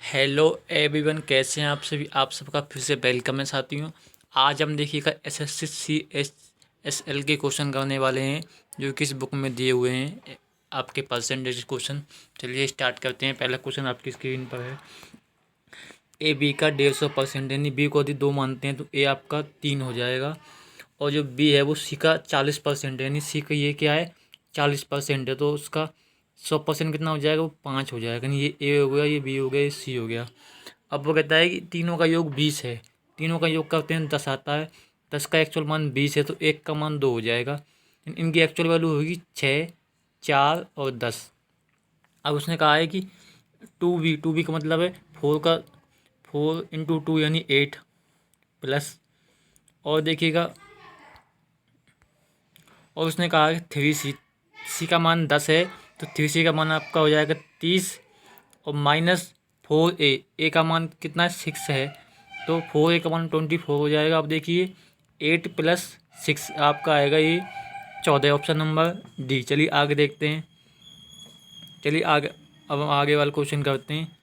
Hello everyone, कैसे हैं आप सभी। आप सबका फिर से वेलकम है साथियों। आज हम देखिएगा एसएससी CHSL के क्वेश्चन करने वाले हैं जो कि इस बुक में दिए हुए हैं, आपके परसेंटेज क्वेश्चन। चलिए स्टार्ट करते हैं। पहला क्वेश्चन आपकी स्क्रीन पर है। ए बी का 150%, यानी बी को यदि 2 मानते हैं तो ए आपका 3 हो जाएगा। और जो बी है वो सी का 40%, यानी सी का ये क्या है 40% है, तो उसका 100% कितना हो जाएगा, वो 5 हो जाएगा। यानी ये ए हो गया, ये बी हो गया, ये सी हो गया। अब वो कहता है कि तीनों का योग 20 है। तीनों का योग करते हैं 10 आता है। 10 का एक्चुअल मान 20 है तो एक का मान 2 हो जाएगा। इनकी एक्चुअल वैल्यू होगी 6, 4 और 10। अब उसने कहा है कि 2b का मतलब है 4 × 2 यानी 8 प्लस। और देखिएगा, और उसने कहा कि 3c का मान 10 है तो 3c का मान आपका हो जाएगा 30। और माइनस 4a का मान कितना है 6 है, तो 4a का मान 24 हो जाएगा। अब देखिए 8 + 6 आपका आएगा ये 14, ऑप्शन नंबर डी। चलिए आगे देखते हैं। चलिए आगे, अब हम आगे वाला क्वेश्चन करते हैं।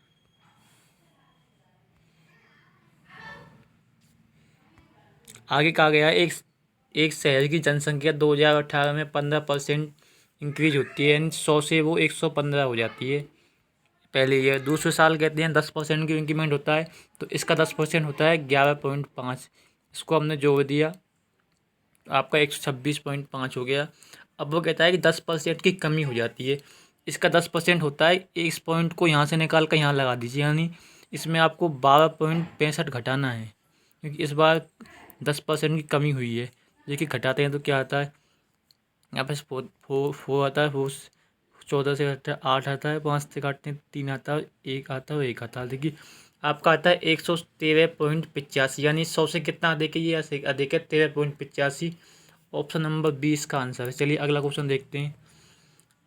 आगे कहा गया है एक शहर की जनसंख्या 2018 में 15% इंक्रीज होती है, यानी 100 से वो 115 हो जाती है। पहले ये दूसरे साल कहते हैं 10% की इंक्रीमेंट होता है, तो इसका 10% होता है 11.5। इसको हमने जोड़ दिया तो आपका 126.5 हो गया। अब वो कहता है कि 10% की कमी हो जाती है। इसका 10% होता है, इस पॉइंट को यहाँ से निकाल कर यहाँ लगा दीजिए, यानी इसमें आपको 12.65 घटाना है, क्योंकि इस बार 10% की कमी हुई है। देखिए घटाते हैं तो क्या आता है, यहाँ पे फोर आता है, 14 से घटता है 8 आता है, 5 से काटते हैं 3 आता है, 1 आता है और 1 आता है। देखिए आपका आता है 113.85, यानी 100 से कितना अधिक है, ये अधिक है 13.85। ऑप्शन नंबर 20 का आंसर है। चलिए अगला क्वेश्चन देखते हैं।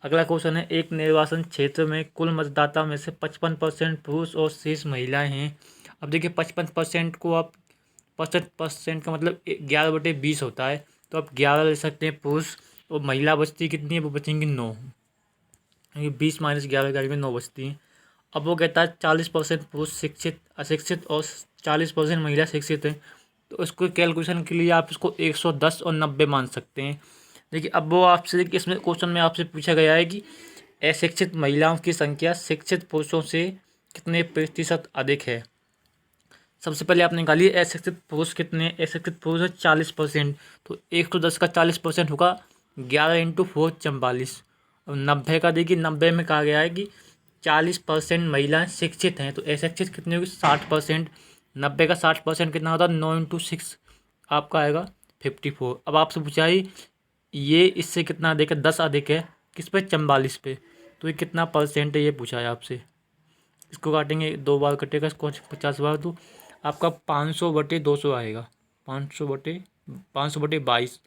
अगला क्वेश्चन है, एक निर्वाचन क्षेत्र में कुल मतदाता में से 55% पुरुष और शेष महिलाएं हैं। अब देखिए 55% को आप 55% का मतलब 11/20 होता है, तो आप 11 ले सकते हैं पुरुष, और महिला बचती कितनी है, वो बचेंगी 9। ये 20 - 11 करेंगे 9 बचती हैं। अब वो कहता है 40% पुरुष शिक्षित अशिक्षित और 40% महिला शिक्षित हैं, तो इसको कैलकुलेशन के लिए आप इसको 110 और 90 मान सकते हैं। देखिए अब वो आपसे, देखिए इसमें क्वेश्चन में आपसे पूछा गया है कि अशिक्षित महिलाओं की संख्या शिक्षित पुरुषों से कितने प्रतिशत अधिक है। सबसे पहले आप निकालिए अशिक्षित पुरुष कितने, अशिक्षित पुरुष है 40%, तो 110 का 40% होगा 11 × 4 44। और 90 का देखिए, 90 में कहा गया है कि 40% महिलाएं शिक्षित हैं, तो अशिक्षित कितनी होगी 60%। 90 का 60% कितना होता है 9 × 6 आपका आएगा 54। अब आपसे पूछा है ये इससे कितना अधिक है, 10 अधिक है किस पे 44 पे, तो ये कितना परसेंट है ये पूछा है आपसे। इसको काटेंगे 2 बार कटेगा, इसको 50 बार, तो आपका 500/200 आएगा। 500/22।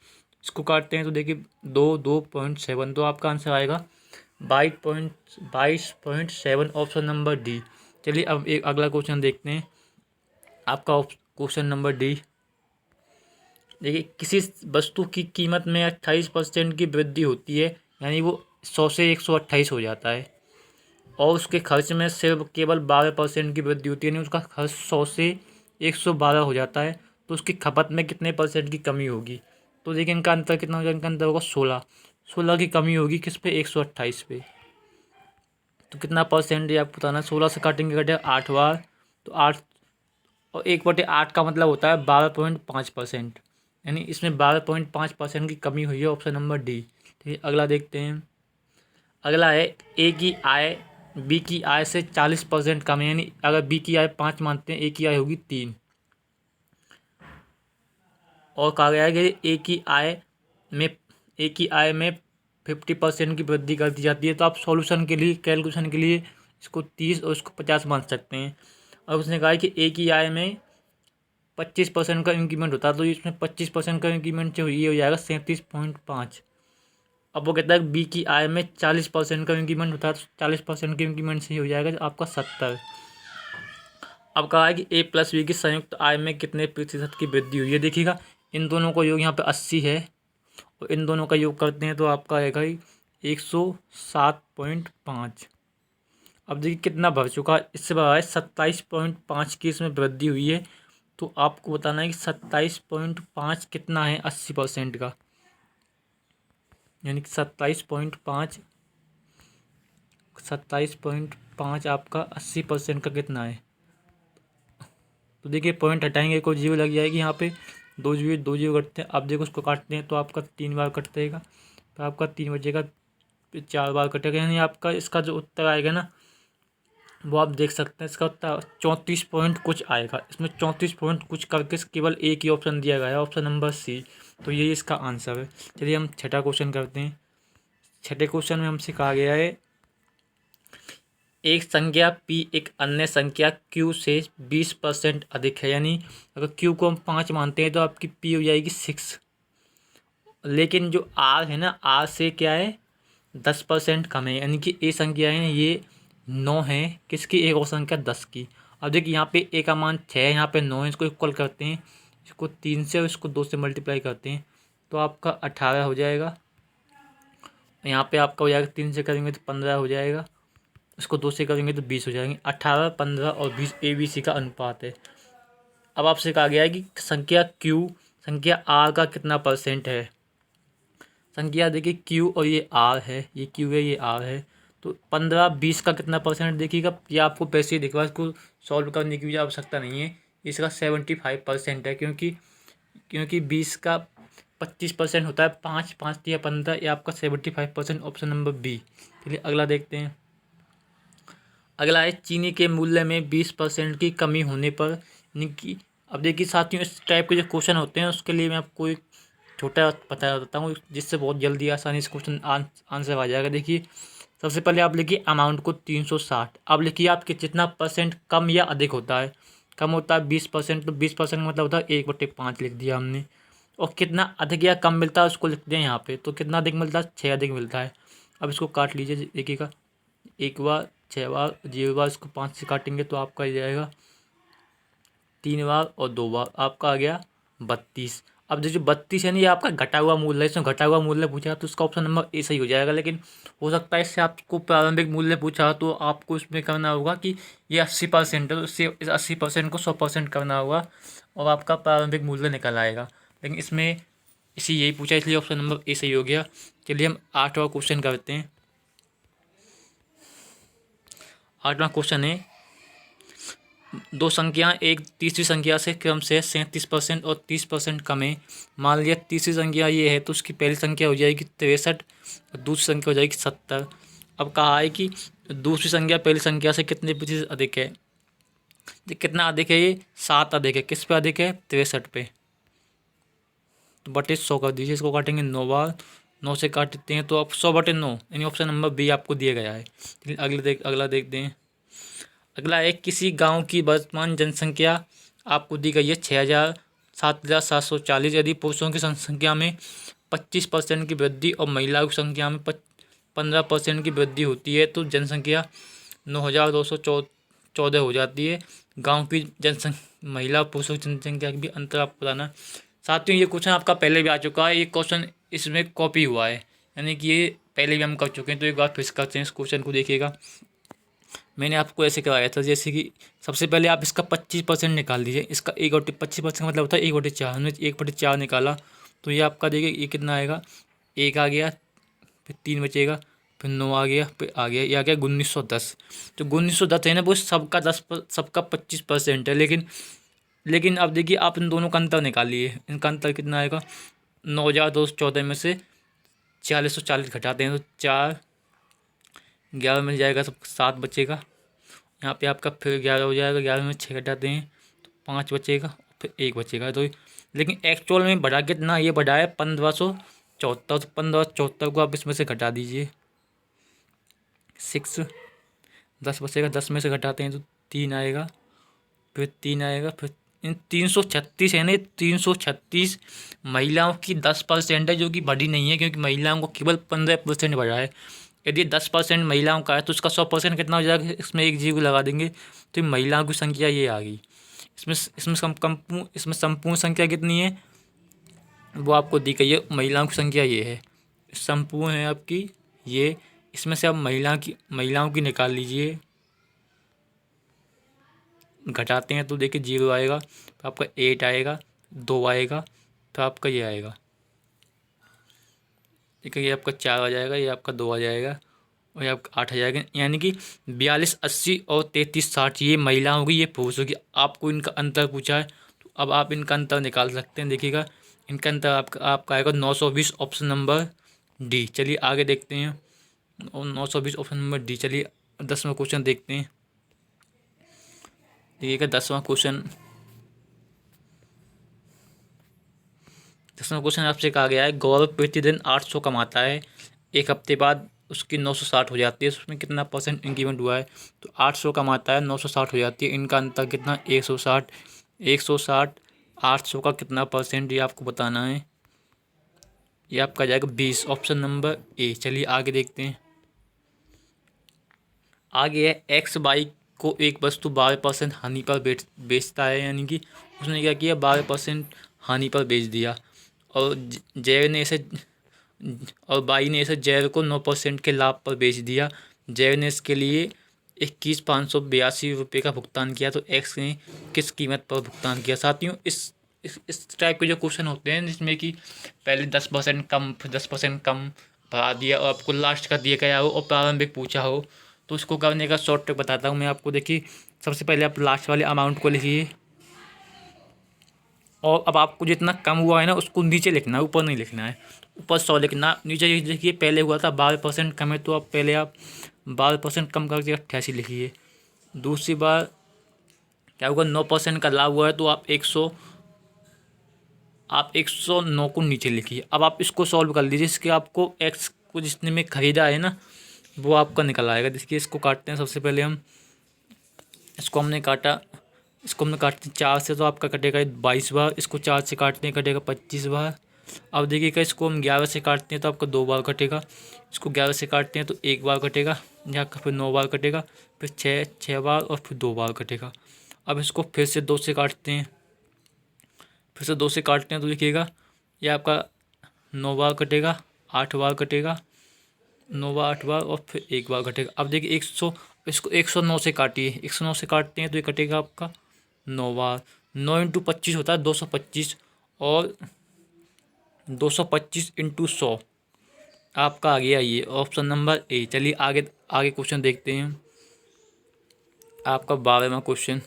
इसको काटते हैं तो देखिए 2.7, तो आपका आंसर आएगा 22.7, ऑप्शन नंबर डी। चलिए अब एक अगला क्वेश्चन देखते हैं। आपका क्वेश्चन नंबर डी। देखिए किसी वस्तु की कीमत में 28% की वृद्धि होती है, यानी वो 100 से 128 हो जाता है। और उसके खर्च में सिर्फ केवल 12% की वृद्धि होती है, यानी उसका खर्च 100 से 112 हो जाता है, तो उसकी खपत में कितने परसेंट की कमी होगी। तो देखिए इनका अंतर कितना होगा, इनका अंतर होगा 16 की कमी होगी किस पे 128 पे। तो कितना परसेंट ये आपको बताना। 16 से काटेंगे कटेगा 8 बार, तो 8 और 1/8 का मतलब होता है 12.5%, यानी इसमें 12.5% की कमी हुई है, ऑप्शन नंबर डी। ठीक है अगला देखते हैं। अगला है ए की आय बी की आय से 40% कम है, यानी अगर बी की आय 5 मानते हैं, ए की आय होगी 3। और कहा गया है कि में ए की आय में 50% की वृद्धि कर दी जाती है, तो आप सॉल्यूशन के लिए, कैलकुलेशन के लिए इसको 30 और इसको 50 मान सकते हैं। और उसने कहा है कि ए की आय में 25% का इंक्रीमेंट होता है, तो इसमें 25% का इंक्रीमेंट जो ये हो जाएगा 37.5। अब वो कहता है बी की आय में 40% का इंक्रीमेंट होता है, तो 40% के इंक्रीमेंट से ही हो जाएगा आपका 70। अब कहा है कि ए प्लस बी की संयुक्त आय में कितने प्रतिशत की वृद्धि हुई है। देखिएगा इन दोनों का योग यहाँ पे 80 है, और इन दोनों का योग करते हैं तो आपका आएगा 107.5। अब देखिए कितना बढ़ चुका है, इससे बढ़ा है 27.5 की इसमें वृद्धि हुई है। तो आपको बताना है कि 27.5 कितना है 80% का, यानी कि 27.5 आपका 80% का कितना है। तो देखिए पॉइंट हटाएंगे, कोई जीरो लग जाएगी यहाँ पे, दो जीरो कटते हैं। अब देखो उसको काटते हैं तो आपका 3 बार कटेगा, तो आपका 3 बचेगा, फिर 4 बार कटेगा, यानी आपका इसका जो उत्तर आएगा ना वो आप देख सकते हैं। इसका उत्तर 34 पॉइंट कुछ आएगा। इसमें 34 पॉइंट कुछ करके केवल एक ही ऑप्शन दिया गया है, ऑप्शन नंबर सी। तो ये इसका आंसर है। चलिए हम छठा क्वेश्चन करते हैं। छठे क्वेश्चन में हमसे कहा गया है एक संख्या p एक अन्य संख्या q से 20% अधिक है, यानी अगर q को हम 5 मानते हैं तो आपकी p हो जाएगी 6। लेकिन जो r है ना, r से क्या है 10% कम है, यानी कि a संख्या है ये 9 है, किसकी, एक और संख्या 10 की। अब देखिए यहाँ पे a का मान 6 है, यहाँ पे 9 है, इसको इक्वल करते हैं, इसको 3 से और इसको 2 से मल्टीप्लाई करते हैं तो आपका 18 हो जाएगा। यहाँ पे आपका हो जाएगा 3 से करेंगे तो 15 हो जाएगा, इसको 2 से करेंगे तो 20 हो जाएंगे। 18, 15 और 20 ABC का अनुपात है। अब आपसे कहा गया है कि संख्या Q संख्या R का कितना परसेंट है। संख्या देखिए Q और ये R है, ये Q है ये R है, तो 15, 20 का कितना परसेंट देखिएगा। ये आपको पैसे ही दिख रहा है, इसको सॉल्व करने की भी आवश्यकता नहीं है। इसका 75% है, क्योंकि 20 का 25% होता है, 5 5 या 15, ये आपका 75%, ऑप्शन नंबर बी। चलिए अगला देखते हैं। अगला है चीनी के मूल्य में 20% की कमी होने पर, यानी कि अब देखिए साथियों इस टाइप के जो क्वेश्चन होते हैं उसके लिए मैं आपको एक छोटा बता देता हूँ, जिससे बहुत जल्दी आसानी से क्वेश्चन आंसर आ जाएगा। देखिए सबसे पहले आप लिखिए अमाउंट को 360। अब लिखिए आपके जितना परसेंट कम या अधिक होता है, कम होता है 20%, तो 20% मतलब होता है 1/5 लिख दिया हमने। और कितना अधिक या कम मिलता है उसको लिखते हैं यहाँ पे, तो कितना अधिक मिलता है, 6 अधिक मिलता है। अब इसको काट लीजिए, देखिएगा 1 बार, 6 बार, 0 बार, इसको 5 से काटेंगे तो आपका आ जाएगा 3 बार और 2 बार, आपका आ गया 32। अब जो 32 है ना, ये आपका घटा हुआ मूल्य है, इसमें घटा हुआ मूल्य पूछा तो इसका ऑप्शन नंबर ए सही हो जाएगा। लेकिन हो सकता है इससे आपको प्रारंभिक मूल्य पूछा तो आपको इसमें करना होगा कि ये 80% है, तो इससे इस 80% को 100% करना होगा और आपका प्रारंभिक मूल्य निकल आएगा। लेकिन इसमें इसी यही पूछा, इसलिए ऑप्शन नंबर ए सही हो गया। चलिए हम 8वां क्वेश्चन करते हैं। 8वां क्वेश्चन है दो संख्याएं एक तीसरी संख्या से क्रम से 37% और 30% कम है। मान लिया तीसरी संख्या ये है तो उसकी पहली संख्या हो जाएगी 63 और दूसरी संख्या हो जाएगी 70। अब कहा है कि दूसरी संख्या पहली संख्या से कितने प्रतिशत अधिक है। कितना अधिक है, ये 7 अधिक है। किस पे अधिक है, 63 पे। तो बटे 100 कर दीजिए, इसको काटेंगे 9 बार, 9 से काटते हैं तो आप 100/9, यानी ऑप्शन नंबर बी आपको दिया गया है। अगला देखते हैं। अगला है किसी गांव की वर्तमान जनसंख्या आपको दी गई है 7,740। यदि पुरुषों की जनसंख्या में 25% की वृद्धि और महिलाओं की संख्या में 15% की वृद्धि होती है तो जनसंख्या 9,214 हो जाती है। गांव की जनसंख्या महिला पुरुषों की जनसंख्या की भी अंतर आपको बताना। साथियों ये क्वेश्चन आपका पहले भी आ चुका है, ये क्वेश्चन इसमें कॉपी हुआ है, यानी कि ये पहले भी हम कर चुके हैं। तो एक बार फिर करते हैं, इस क्वेश्चन को देखिएगा। मैंने आपको ऐसे कराया था, जैसे कि सबसे पहले आप इसका 25% निकाल दीजिए। इसका 1/25% मतलब होता है 1/4। हमने 1/4 निकाला तो ये आपका देखिए ये कितना आएगा, 1 आ गया, फिर 3 बचेगा, फिर 9 आ गया, फिर आ गया, ये आ गया 1910। तो 1910 है ना, वो सबका 25% है। लेकिन अब देखिए आप इन दोनों का अंतर निकालिए, इनका अंतर कितना आएगा। 9,214 में से 440 घटाते हैं तो 4, 11 मिल जाएगा, सब 7 बचेगा। यहाँ पे आपका फिर 11 हो जाएगा, 11 में 6 घटाते हैं तो 5 बचेगा, फिर 1 बचेगा। तो लेकिन एक्चुअल में बढ़ा कितना, ये बढ़ा है 1574। तो 1574 को आप इसमें से घटा दीजिए, 6, 10 बचेगा, 10 में से घटाते हैं तो 3 आएगा, फिर 3 आएगा, फिर 336 है ना, 336 महिलाओं की 10% है, जो कि बढ़ी नहीं है, क्योंकि महिलाओं को केवल 15% बढ़ा है। यदि 10% महिलाओं का है तो उसका 100% कितना हो जाएगा, इसमें एक जीरो लगा देंगे तो महिलाओं की संख्या ये आ गई। इसमें संपूर्ण संख्या कितनी है वो आपको दी गई है, महिलाओं की संख्या ये है, संपूर्ण है आपकी ये। इसमें से आप महिलाओं की निकाल लीजिए, घटाते हैं तो देखिए 0 आएगा, तो आपका 8 आएगा, 2 आएगा, तो आपका ये आएगा, ठीक है, ये आपका 4 आ जाएगा, ये आपका 2 आ जाएगा और ये आपका 8 आ जाएगा। यानी कि 42 80 और 33 60 ये महिला होगी, ये पुरुष होगी। आपको इनका अंतर पूछा है तो अब आप इनका अंतर निकाल सकते हैं। देखिएगा इनका अंतर आपका आएगा 920, ऑप्शन नंबर डी। चलिए आगे देखते हैं, और 920 ऑप्शन नंबर डी। चलिए 10वां क्वेश्चन देखते हैं। देखिएगा 10वां क्वेश्चन आपसे कहा गया है, गौरव प्रतिदिन 800 कमाता है, एक हफ्ते बाद उसकी 960 हो जाती है, उसमें कितना % इंक्रीमेंट हुआ है। तो 800 कमाता है, 960 हो जाती है, इनका अंतर कितना 160। 160 800 का कितना % ये आपको बताना है। ये आपका जाएगा 20, ऑप्शन नंबर ए। चलिए आगे देखते हैं। आगे है, एक्स वाई को एक वस्तु 12% हानि पर बेचता है, यानी कि उसने क्या किया 12% हानि पर बेच दिया, और जय ने इसे और बाई ने इसे जैव को 9% के लाभ पर बेच दिया। जैव ने इसके लिए 21,582 का भुगतान किया, तो एक्स ने किस कीमत पर भुगतान किया। साथियों इस टाइप के जो क्वेश्चन होते हैं जिसमें कि पहले 10% कम, फिर 10% कम बढ़ा दिया और आपको लास्ट का दिया गया हो और प्रारंभिक पूछा हो, तो इसको करने का शॉर्ट ट्रिक बताता हूँ मैं आपको। देखिए सबसे पहले आप लास्ट वाले अमाउंट को लिखिए, और अब आपको जितना कम हुआ है ना उसको नीचे लिखना है, ऊपर नहीं लिखना है। ऊपर 100 लिखना, नीचे ये देखिए पहले हुआ था 12% कम है, तो आप पहले आप 12% कम करके 88 लिखिए। दूसरी बार क्या होगा, 9% का लाभ हुआ है, तो आप 109 को नीचे लिखिए। अब आप इसको सॉल्व कर लीजिए, इसके आपको एक्स को जितने में ख़रीदा है ना वो आपका निकल आएगा। देखिए इसको काटते हैं, सबसे पहले हम इसको हमने काटा, इसको हमने काटते 4 से, तो आपका कटेगा 22 बार। इसको 4 से काटते हैं, कटेगा 25 बार। अब देखिएगा इसको हम 11 से काटते हैं तो आपका 2 बार कटेगा। इसको 11 से काटते हैं तो 1 बार कटेगा, यहाँ का फिर 9 बार कटेगा, फिर 6 बार और फिर 2 बार कटेगा। अब इसको फिर से 2 से काटते हैं, फिर से 2 से काटते हैं तो देखिएगा ये आपका 9 बार कटेगा, 8 बार कटेगा, 9 बार 8 बार और फिर 1 बार कटेगा। अब देखिए इसको 109 से काटिए, 109 से काटते हैं तो ये कटेगा आपका 9 बार। 9 इंटू 25 होता है 225, और 225 इंटू 100 आपका आ गया ये, ऑप्शन नंबर ए। चलिए आगे आगे क्वेश्चन देखते हैं। आपका 12वां क्वेश्चन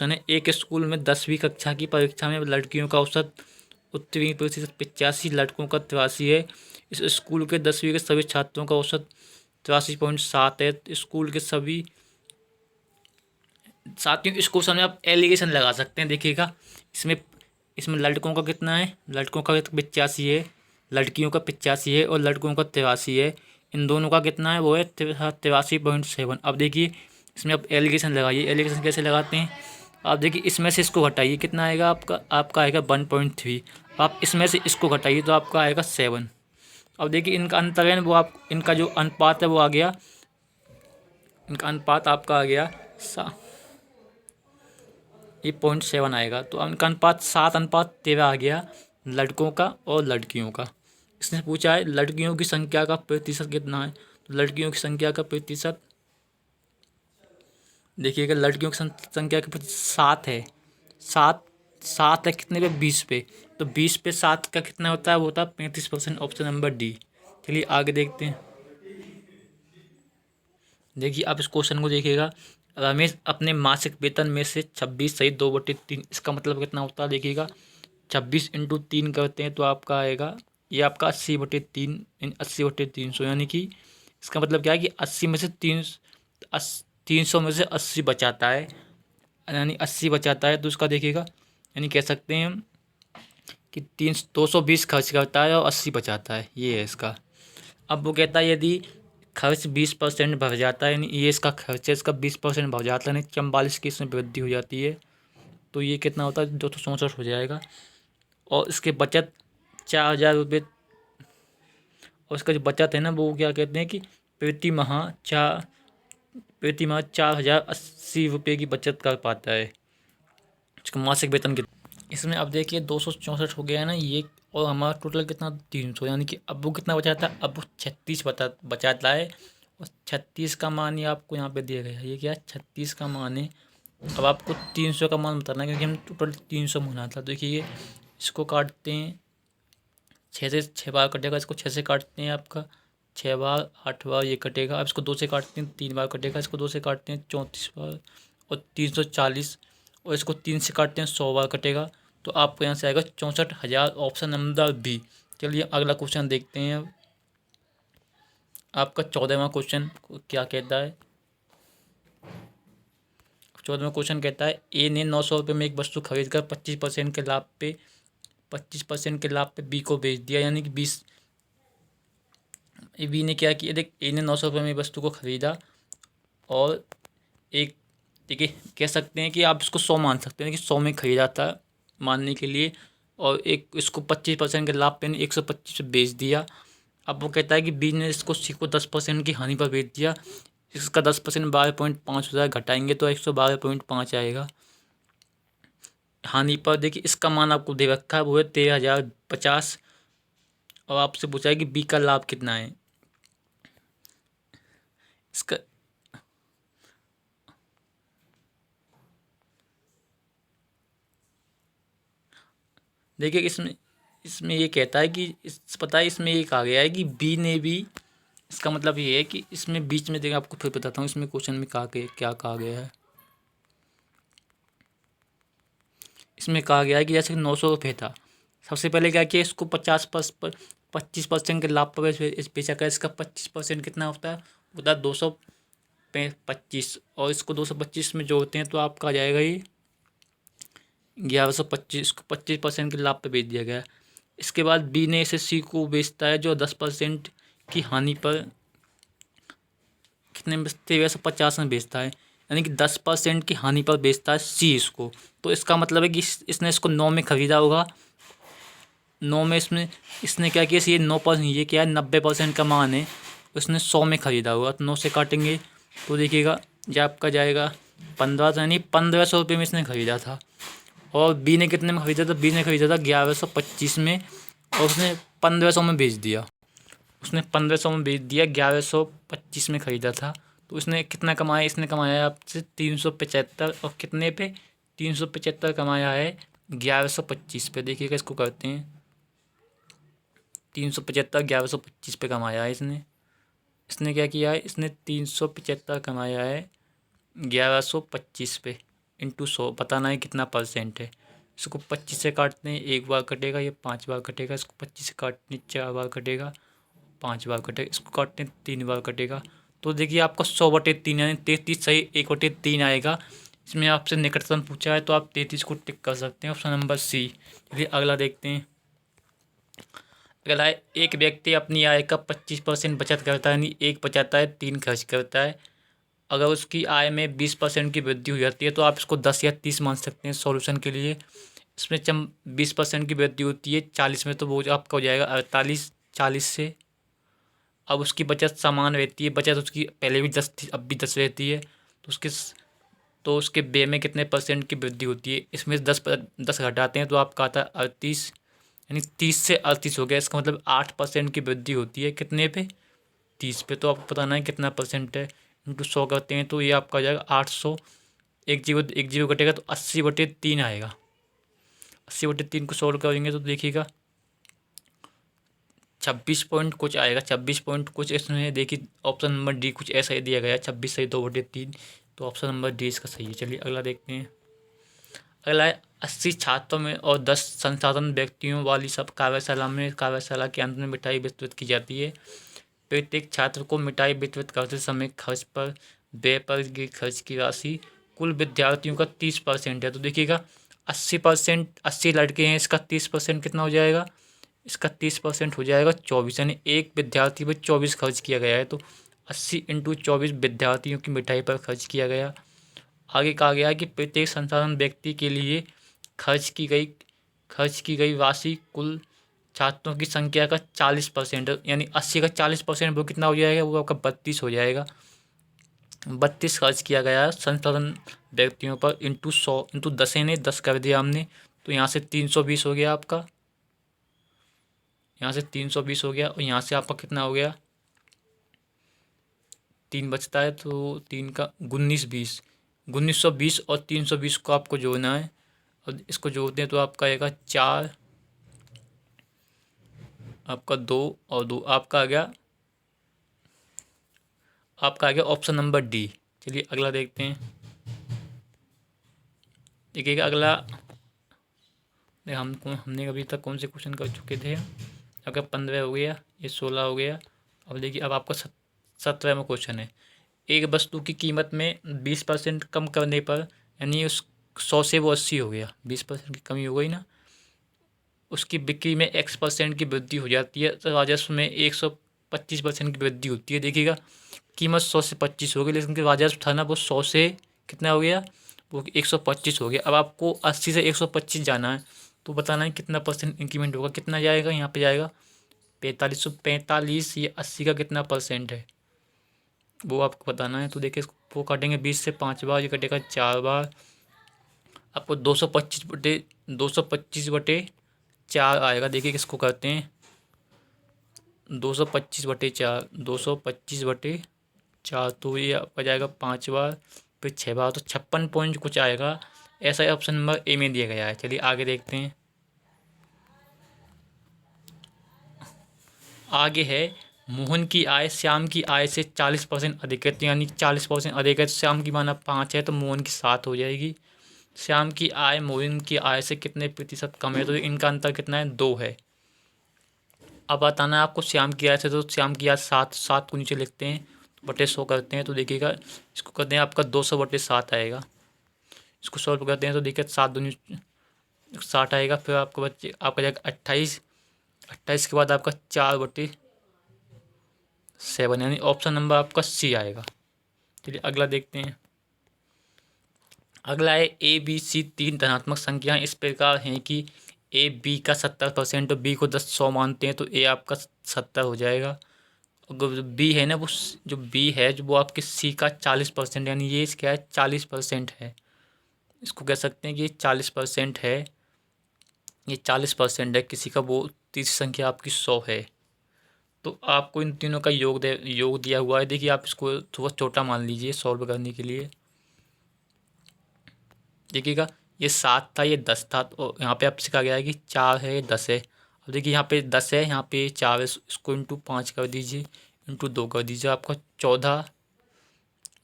है, एक स्कूल में 10वीं कक्षा की परीक्षा में लड़कियों का औसत उत्तीर्ण प्रतिशत 85, लड़कों का 83 है। इस स्कूल के 10वीं के सभी छात्रों का औसत 83.7 है। स्कूल के सभी, साथियों इस क्वेश्चन में आप एलिगेशन लगा सकते हैं। देखिएगा इसमें इसमें लड़कों का कितना है, लड़कों का 85 है, लड़कियों का 85 है और लड़कों का 83 है। इन दोनों का कितना है, वो है 83.7। अब देखिए इसमें आप एलिगेशन लगाइए। एलिगेशन कैसे लगाते हैं, आप देखिए इसमें से इसको घटाइए, कितना आएगा आपका आएगा 1.3। आप इसमें से इसको घटाइए तो आपका आएगा 7। अब देखिए इनका अंतर है वो, आप इनका जो अनुपात है वो आ गया, इनका अनुपात आपका आ गया ये 0.7 आएगा। तो इनका अनुपात 7:13 आ गया लड़कों का और लड़कियों का। इसने पूछा है लड़कियों की संख्या का प्रतिशत कितना है, तो लड़कियों की संख्या का प्रतिशत देखिएगा, लड़कियों की संख्या के प्रतिशत 7 है। 7 है कितने पे, 20 पे, तो 20 पे 7 का कितना होता है, वो होता है 35%, ऑप्शन नंबर डी। चलिए आगे देखते हैं। देखिए आप इस क्वेश्चन को देखिएगा, रमेश अपने मासिक वेतन में से 26 सही 2/3, इसका मतलब कितना होता है, देखिएगा 26 इंटू 3 करते हैं तो आपका आएगा ये आपका 80/3, 80/300, यानी कि इसका मतलब क्या है कि 80 में से 300 में से 80 बचाता है, यानी 80 बचाता है। तो उसका देखिएगा यानी कह सकते हैं हम कि 220 खर्च करता है और 80 बचाता है, ये है इसका। अब वो कहता है यदि खर्च 20% बढ़ जाता है, यानी ये इसका खर्च है, इसका 20% बढ़ जाता है, यानी 44 की इसमें वृद्धि हो जाती है, तो ये कितना होता है 264 हो जाएगा। और इसके बचत 4,000 रुपये, और इसका जो बचत है ना वो क्या कहते हैं कि प्रति माह 4,080 रुपये की बचत कर पाता है इसका मासिक वेतन की। इसमें अब देखिए 264 हो गया है ना ये, और हमारा टोटल कितना 300, यानी कि अब वो कितना बचाता है, अब वो 36 बचाता है, और 36 का मान ये आपको यहाँ पे दिया गया है। ये क्या है, 36 का मान है। अब आपको 300 का मान बताना है, क्योंकि हम टोटल 300 माना था। देखिए इसको काटते हैं, 6 से 6 बार कटेगा, इसको 6 से काटते हैं आपका 6 बार, 8 बार ये कटेगा। अब इसको 2 से काटते हैं 3 बार कटेगा, इसको 2 से काटते हैं 34 बार और 340, और इसको 3 से काटते हैं 100 बार कटेगा। तो आपको यहाँ से आएगा 64,000, ऑप्शन नंबर बी। चलिए अगला क्वेश्चन देखते हैं। अब आपका 14वां क्वेश्चन क्या कहता है। 14वां क्वेश्चन कहता है ए ने 900 रुपये में एक वस्तु खरीद कर 25% के लाभ पे बी को बेच दिया। यानी कि 20, बी ने क्या किया, देख ए ने 900 रुपये में वस्तु को खरीदा और एक, देखिए कह सकते हैं कि आप इसको 100 मान सकते हैं कि 100 में खरीदा था मानने के लिए, और एक इसको 25% के लाभ पे 125 पे बेच दिया। अब वो कहता है कि बी ने इसको सी को 10% की हानि पर बेच दिया। इसका 10% 12.5 हो जाएगा, घटाएंगे तो 112.5 आएगा हानि पर। देखिए इसका मान आपको दे रखा है, वो है 13,050। और आपसे पूछा है कि बी का लाभ कितना है। इसका देखिए इसमें इसमें ये कहता है कि पता है इसमें ये कहा गया है कि बी ने भी, इसका मतलब ये है कि इसमें बीच में, देखिए आपको फिर बताता हूँ इसमें क्वेश्चन में क्या कहा गया है। इसमें कहा गया है कि जैसे 900 रुपये था, सबसे पहले क्या किया, इसको 25% के लाभ पर इस बेचा कर। इसका 25% कितना होता है, होता है 225, और इसको 225 में जोड़ते हैं तो आपका आ जाएगा ये 1125। इसको 25% के लाभ पे बेच दिया गया। इसके बाद बी ने इसे सी को बेचता है, जो 10% की हानि पर कितने में 1350 में बेचता है। यानी कि 10% की हानि पर बेचता है सी इसको। तो इसका मतलब है कि इसने इसको 9 में ख़रीदा होगा। 9 में इसने क्या किया, ये 9%, ये क्या है 90% का मान है, उसने 100 में ख़रीदा होगा। तो 9 से काटेंगे तो देखिएगा ये आपका जाएगा 1500, यानी 1500 रुपये में इसने ख़रीदा था। और बी ने कितने में ख़रीदा था, बी ने ख़रीदा था 1125 में, और उसने 1500 में बेच दिया। 1500 में बेच दिया, 1125 में ख़रीदा था। तो उसने कितना कमाया, इसने कमाया आपसे 375, और कितने पे 375 कमाया है 1125 पे। देखिएगा इसको करते हैं, 375 1125 पे कमाया है इसने। इसने क्या किया है, इसने 375 कमाया है 1125 पे, इंटू 100 बताना है कितना परसेंट है। इसको 25 से काटते हैं, 1 बार कटेगा, ये 5 बार कटेगा। इसको 25 से काटने 4 बार कटेगा, 5 बार कटेगा। इसको काटने 3 बार कटेगा। तो देखिए आपका 100/3 यानी 33 सही 1/3 आएगा। इसमें आपसे निकटतम पूछा है तो आप 33 को टिक कर सकते हैं, ऑप्शन नंबर सी। चलिए अगला देखते हैं। अगला है, एक व्यक्ति अपनी आय का 25% बचत करता है, यानी 1 बचाता है 3 खर्च करता है। अगर उसकी आय में 20% की वृद्धि हो जाती है तो आप इसको 10 या 30 मान सकते हैं सॉल्यूशन के लिए। इसमें जब 20% की वृद्धि होती है 40 में, तो वो आपका हो जाएगा 48 40 से। अब उसकी बचत समान रहती है, बचत उसकी पहले भी 10 थी, अब भी 10 रहती है। तो उसके बे में कितने परसेंट की वृद्धि होती है, इसमें 10 घटाते हैं तो आपका आता है 38, यानी 30 से 38 हो गया। इसका मतलब 8% की वृद्धि होती है कितने पे, 30 पे। तो आपको बताना है कितना परसेंट है, इंटू 100 करते हैं तो ये आपका आ जाएगा 800। एक जीरो घटेगा तो 80/3 आएगा। 80/3 को सॉल्व करेंगे तो देखिएगा 26 पॉइंट कुछ आएगा, 26 पॉइंट कुछ। इसमें देखिए ऑप्शन नंबर डी कुछ ऐसा ही दिया गया है, 26 सही 2/3, तो ऑप्शन नंबर डी इसका सही है। चलिए अगला देखते हैं। अगला है 80 छात्रों में और 10 संसाधन व्यक्तियों वाली सब कार्यशाला के अंत में मिठाई वितरित की जाती है। प्रत्येक छात्र को मिठाई वितरित करते समय व्यय पर की खर्च की राशि कुल विद्यार्थियों का 30% है। तो देखिएगा 80%, 80 लड़के हैं, इसका 30% कितना हो जाएगा, इसका 30% हो जाएगा 24, यानी एक विद्यार्थी पर 24 खर्च किया गया है। तो 80 × 24 विद्यार्थियों की मिठाई पर खर्च किया गया। आगे कहा गया है कि प्रत्येक संसाधन व्यक्ति के लिए खर्च की गई राशि कुल छात्रों की संख्या का 40%, यानी 80 का 40% वो कितना हो जाएगा, वो आपका 32 हो जाएगा। 32 खर्च किया गया है संसाधन व्यक्तियों पर, इंटू 100, इंटू 10 ने 10 कर दिया हमने, तो यहाँ से 320 हो गया आपका, यहाँ से 320 हो गया, और यहाँ से आपका कितना हो गया 3 बचता है, तो 3 का 1920, 1920 और 320 को आपको जोड़ना है। और इसको जोड़ते हैं तो आपका आएगा 4, आपका 2 और 2, आपका आ गया ऑप्शन नंबर डी। चलिए अगला देखते हैं। देखिएगा अगला, हमने अभी तक कौन से क्वेश्चन कर चुके थे। अगर 15 हो गया, ये 16 हो गया। अब देखिए अब आपका 17वां क्वेश्चन है। एक वस्तु की कीमत में 20% कम करने पर, यानी उस 100 से वो 80 हो गया, 20% की कमी हो गई ना, उसकी बिक्री में X% की वृद्धि हो जाती है, तो राजस्व में 125% की वृद्धि होती है। देखिएगा कीमत 100 से 25 हो गई, लेकिन राजस्व था ना वो 100 से कितना हो गया, वो 125 हो गया। अब आपको 80 से 125 जाना है, तो बताना है कितना परसेंट इंक्रीमेंट होगा। कितना जाएगा, यहाँ पे जाएगा 4545, ये 80 का कितना परसेंट है वो आपको बताना है। तो देखिए इसको काटेंगे 20 से 5 बार, ये कटेगा 4 बार, आपको 225/4 आएगा। देखिए किसको करते हैं, 225/4, 225/4, तो ये आपका जाएगा 5 बार, फिर 6 बार, तो 56 पॉइंट कुछ आएगा। ऐसा ही ऑप्शन नंबर ए में दिया गया है। चलिए आगे देखते हैं। आगे है, मोहन की आय श्याम की आय से 40% अधिक है, तो यानी 40% अधिक है, तो श्याम की माना 5 है, तो मोहन की 7 हो जाएगी। श्याम की आय मोहन की आय से कितने प्रतिशत कम है, तो इनका अंतर कितना है, 2 है। अब बताना है आपको श्याम की आय से, तो श्याम की आय 7, 7 को नीचे लिखते हैं, बटे 100 करते हैं, तो देखिएगा इसको करते हैं, आपका 200/7 आएगा। इसको सॉल्व करते हैं तो देखिए 7 दूनी 60 आएगा। फिर आपको बच्चे आपका जाएगा 28, 28 के बाद आपका 4/7, यानी ऑप्शन नंबर आपका सी आएगा। चलिए अगला देखते हैं। अगला है ए बी सी 3 धनात्मक संख्याएं इस प्रकार हैं कि ए बी का 70% और बी को 100 मानते हैं, तो ए आपका 70 हो जाएगा। अगर जो बी है ना, वो जो बी है जो वो आपके सी का 40%, यानी ये क्या है, 40% है। इसको कह सकते हैं कि ये 40% है, ये 40% है किसी का, वो तीसरी संख्या आपकी 100 है। तो आपको इन तीनों का योग दिया हुआ है। देखिए आप इसको थोड़ा छोटा मान लीजिए सॉल्व करने के लिए। देखिएगा ये 7 था, ये 10 था, तो यहाँ पे आपसे कहा गया है कि 4 है, 10 है। अब देखिए यहाँ पे 10 है, यहाँ पे 4 है, इसको इंटू 5 कर दीजिए, इंटू 2 कर दीजिए, आपका 14,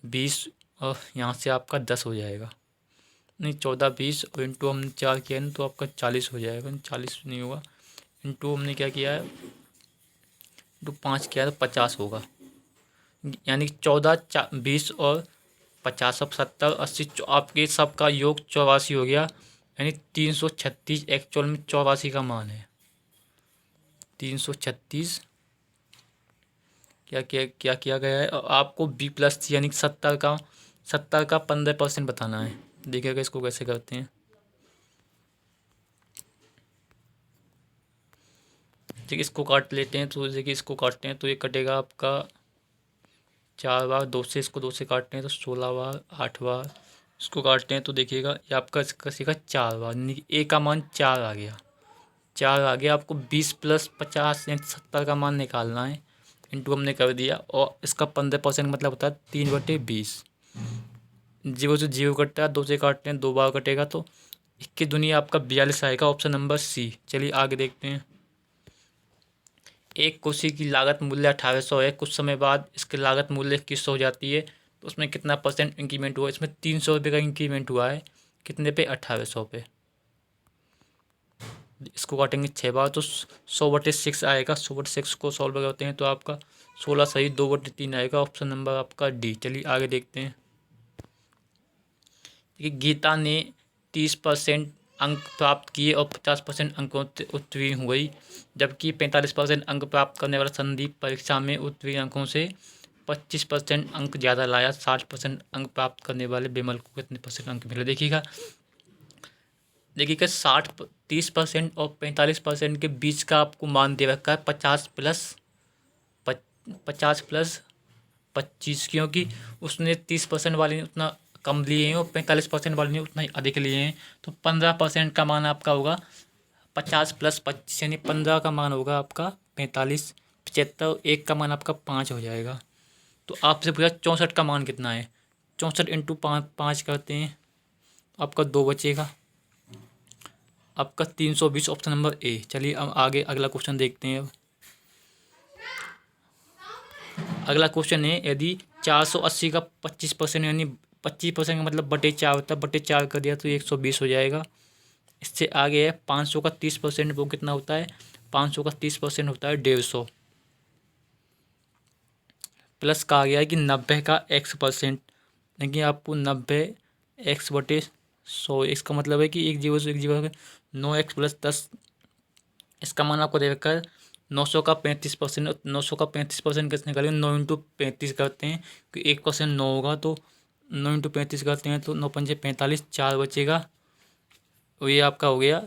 20, और यहाँ से आपका 10 हो जाएगा। नहीं, 14, 20 और इंटू हमने 4 किया है ना, तो आपका 40 हो जाएगा। 40 नहीं होगा, इंटू हमने क्या किया है, इंटू 5 किया है, तो 50 होगा। यानी 14, 20 और 50, अब 70, 80, आपके सबका योग 84 हो गया। यानी 336 एक्चुअल में 84 का मान है। 336 क्या किया गया है। और आपको बी प्लस यानी 70 का 15% बताना है। देखिएगा इसको कैसे करते हैं। देखिए इसको काट लेते हैं, तो देखिए इसको काटते हैं तो ये कटेगा आपका 4 बार, 2 से इसको 2 से काटते हैं तो 16 बार, 8 बार, इसको काटते हैं तो देखिएगा ये आपका किसी का 4 बार, यानी कि ए का मान 4 आ गया। 4 आ गया, आपको 20 + 50 यानी 70 का मान निकालना है। इंटू हमने कर दिया, और इसका 15% मतलब होता है 3/20। 0 से 0 कटता है, 2 से काटते हैं 2 बार कटेगा, तो 21 दुनिया आपका 42 आएगा, ऑप्शन नंबर सी। चलिए आगे देखते हैं। एक कुर्सी की लागत मूल्य 1800 है, कुछ समय बाद इसकी लागत मूल्य 2100 हो जाती है, तो उसमें कितना % इंक्रीमेंट हुआ। इसमें 300 रुपये का इंक्रीमेंट हुआ है, कितने पे, 1800 पे। इसको काटेंगे 6 बार, तो 100/6 आएगा। 100/6 को सॉल्व करते हैं तो आपका 16 सही 2/3 आएगा, ऑप्शन नंबर आपका डी। चलिए आगे देखते हैं। देखिए गीता ने 30% अंक प्राप्त किए और 50% अंकों से उत्तीर्ण हुई, जबकि 45% अंक प्राप्त करने वाला संदीप परीक्षा में उत्तीर्ण अंकों से 25% अंक ज़्यादा लाया। 60% अंक प्राप्त करने वाले विमल को कितने % अंक मिले। देखिएगा 30% और 45% के बीच का आपको मान दे रखा है 50+25, क्योंकि उसने 30% वाले ने उतना कम लिए हैं और 45% वाले ने उतना ही अधिक लिए हैं, तो 15% का मान आपका होगा 50+25, यानी 15 का मान होगा आपका 45, 75, एक का मान आपका 5 हो जाएगा। तो आपसे पूछा 64 का मान कितना है। 64 इंटू 5 करते हैं, आपका 2 बचेगा, आपका 320 ऑप्शन नंबर ए। चलिए अब आगे अगला क्वेश्चन देखते हैं। अब अगला क्वेश्चन है, यदि 480 का 25% यानी 25% का मतलब बटे 4 होता है, बटे 4 कर दिया तो 120 हो जाएगा। इससे आगे है 500 का 30%, वो कितना होता है, 500 का 30% होता है 150। प्लस कहा गया है कि 90 का x%, यानी कि आपको 90 x बटे 100, इसका मतलब है कि एक जीरो से एक जीरो 9x प्लस 10, इसका मान आपको दे रखा है 900 का 35%। 900 का 35% कैसे निकालेंगे, 9 इंटू 35 करते हैं, कि 1% 9 होगा, तो 9 इंटू 35 करते हैं तो 9 पंजे 45, 4 बचेगा, और ये आपका हो गया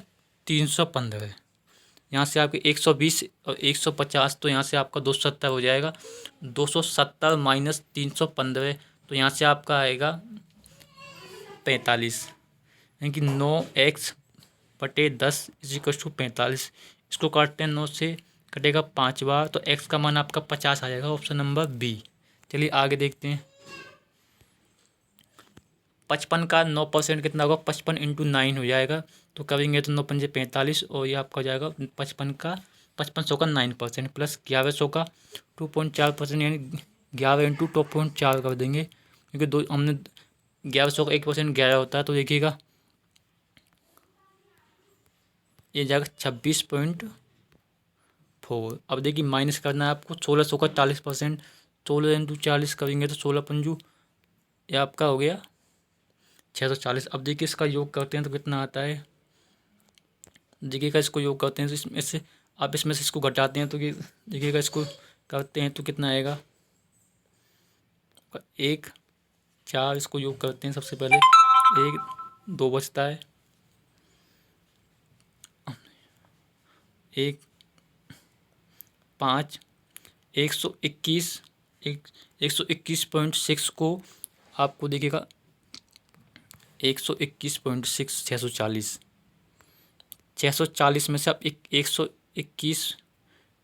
315। यहाँ से आपके 120 और 150, तो यहाँ से आपका 270 हो जाएगा। 270 माइनस 315, तो यहाँ से आपका आएगा 45, यानी कि 9x बटे 10 इजिकल टू 45। इसको काटते हैं, 9 से कटेगा 5 बार, तो x का मान आपका 50 आ जाएगा, ऑप्शन नंबर बी। चलिए आगे देखते हैं। 55 का 9% कितना होगा, 55 इंटू 9 हो जाएगा, तो करेंगे तो 9 पंजे 45, और ये आपका हो जाएगा 5500 का 9% प्लस 1100 का 2.4%, यानी 11 इंटू 2.4 कर देंगे, क्योंकि दो हमने 1100 का 1% 11 होता है, तो देखिएगा ये जाएगा 26.4। अब देखिए माइनस करना है आपको 1600 का 40%, 16 इंटू 40 करेंगे तो 16 पंजू, ये आपका हो गया 640। अब देखिए इसका योग करते हैं तो कितना आता है, देखिएगा इसको योग करते हैं तो इसमें से आप इसमें से इसको घटाते हैं तो कि देखिएगा इसको करते हैं तो कितना आएगा, 1 4, इसको योग करते हैं सबसे पहले, 1 2 बचता है, 1 5, 121, 121.6 को आपको देखिएगा 121.6, 640, 640 में से आप 121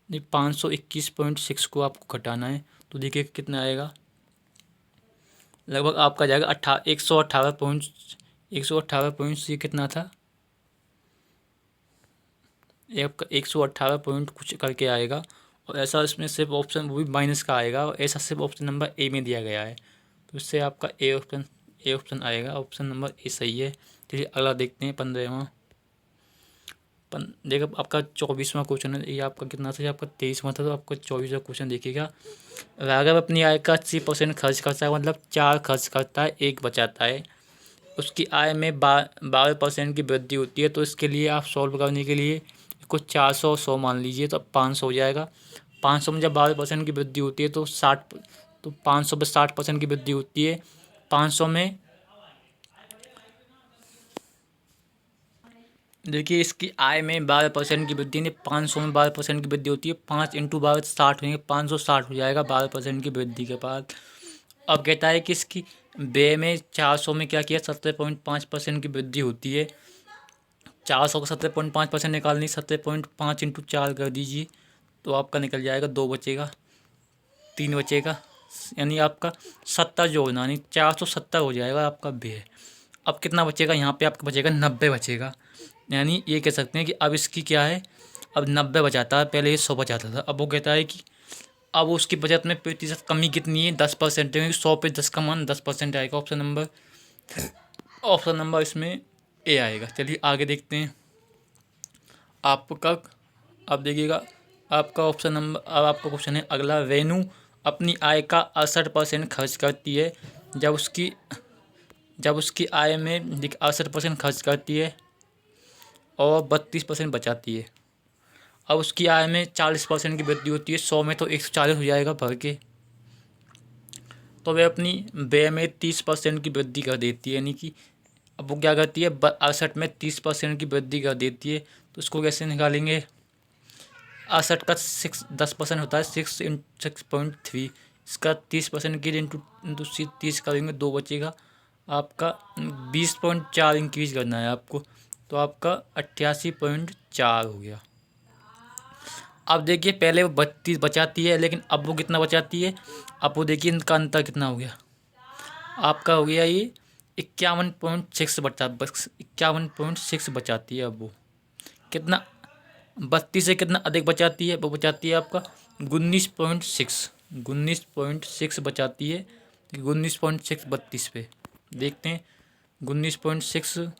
नहीं 521.6 को आपको घटाना है, तो देखिए कितना आएगा, लगभग आपका जाएगा 118 पॉइंट सी कितना था, ये आपका 118 पॉइंट कुछ करके आएगा। और ऐसा इसमें सिर्फ ऑप्शन वो भी माइनस का आएगा, और ऐसा सिर्फ ऑप्शन नंबर ए में दिया गया है, तो इससे आपका ए ऑप्शन आएगा, ऑप्शन नंबर ए सही है। चलिए अगला देखते हैं 15वां। देखो आपका 24वां क्वेश्चन है, ये आपका कितना था, ये आपका 23वां था, तो आपका 24वां क्वेश्चन देखिएगा। राघव अपनी आय का 80% खर्च करता है, मतलब 4 खर्च करता है 1 बचाता है, उसकी आय में 12% की वृद्धि होती है। तो इसके लिए आप सॉल्व करने के लिए इसको 400 100 मान लीजिए, तो 500 हो जाएगा। 500 में जब 12% की वृद्धि होती है तो 60, तो 500 में 60% की वृद्धि होती है। 500 में देखिए इसकी आय में 12% की वृद्धि, नहीं 500 में 12% की वृद्धि होती है, 5 इंटू 12 60 होंगे, 560 हो जाएगा 12% की वृद्धि के बाद। अब कहता है कि इसकी व्यय में 400 में क्या किया, 17.5% की वृद्धि होती है। 400 का 17.5% निकालनी, 17.5 इंटू 4 कर दीजिए, तो आपका निकल जाएगा, 2 बचेगा, 3 बचेगा, यानी आपका 70 जोड़ना, यानी 470 हो जाएगा आपका व्यय। अब कितना बचेगा, यहाँ पे आपका बचेगा 90 बचेगा, यानी ये कह सकते हैं कि अब इसकी क्या है, अब 90 बचाता है, पहले ये 100 बचाता था। अब वो कहता है कि अब उसकी बचत में प्रतिशत कमी कितनी है, 10%, क्योंकि 100 पे 10 का मान 10% आएगा, ऑप्शन नंबर इसमें ए आएगा। चलिए आगे देखते हैं आपका। अब देखिएगा आपका ऑप्शन नंबर, अब आपका क्वेश्चन है अगला। रेनू अपनी आय का 68% खर्च करती है, जब उसकी आय में 68% खर्च करती है और 32% बचाती है। अब उसकी आय में 40% की वृद्धि होती है, 100 में तो 140 हो जाएगा भर के, तो वह अपनी व्यय में 30% की वृद्धि कर देती है, यानी कि अब वो क्या करती है, 68 में 30% की वृद्धि कर देती है। तो उसको कैसे निकालेंगे, 68 का 10% होता है 6.3, इसका 30% की इंटू 30 करेंगे, 2 बचेगा आपका, 20.4 इंक्रीज करना है आपको, तो आपका 88.4 हो गया। अब देखिए पहले वो 32 बचाती है, लेकिन अब वो कितना बचाती है। अब वो देखिए इनका अंतर कितना हो गया, आपका हो गया ये 51.6 बचा, बस 51.6 बचाती है। अब वो कितना 32 से कितना अधिक बचाती है, वो बचाती है आपका 19.6, 19.6 बचाती है। 19.6 32 पे देखते हैं, 19.6,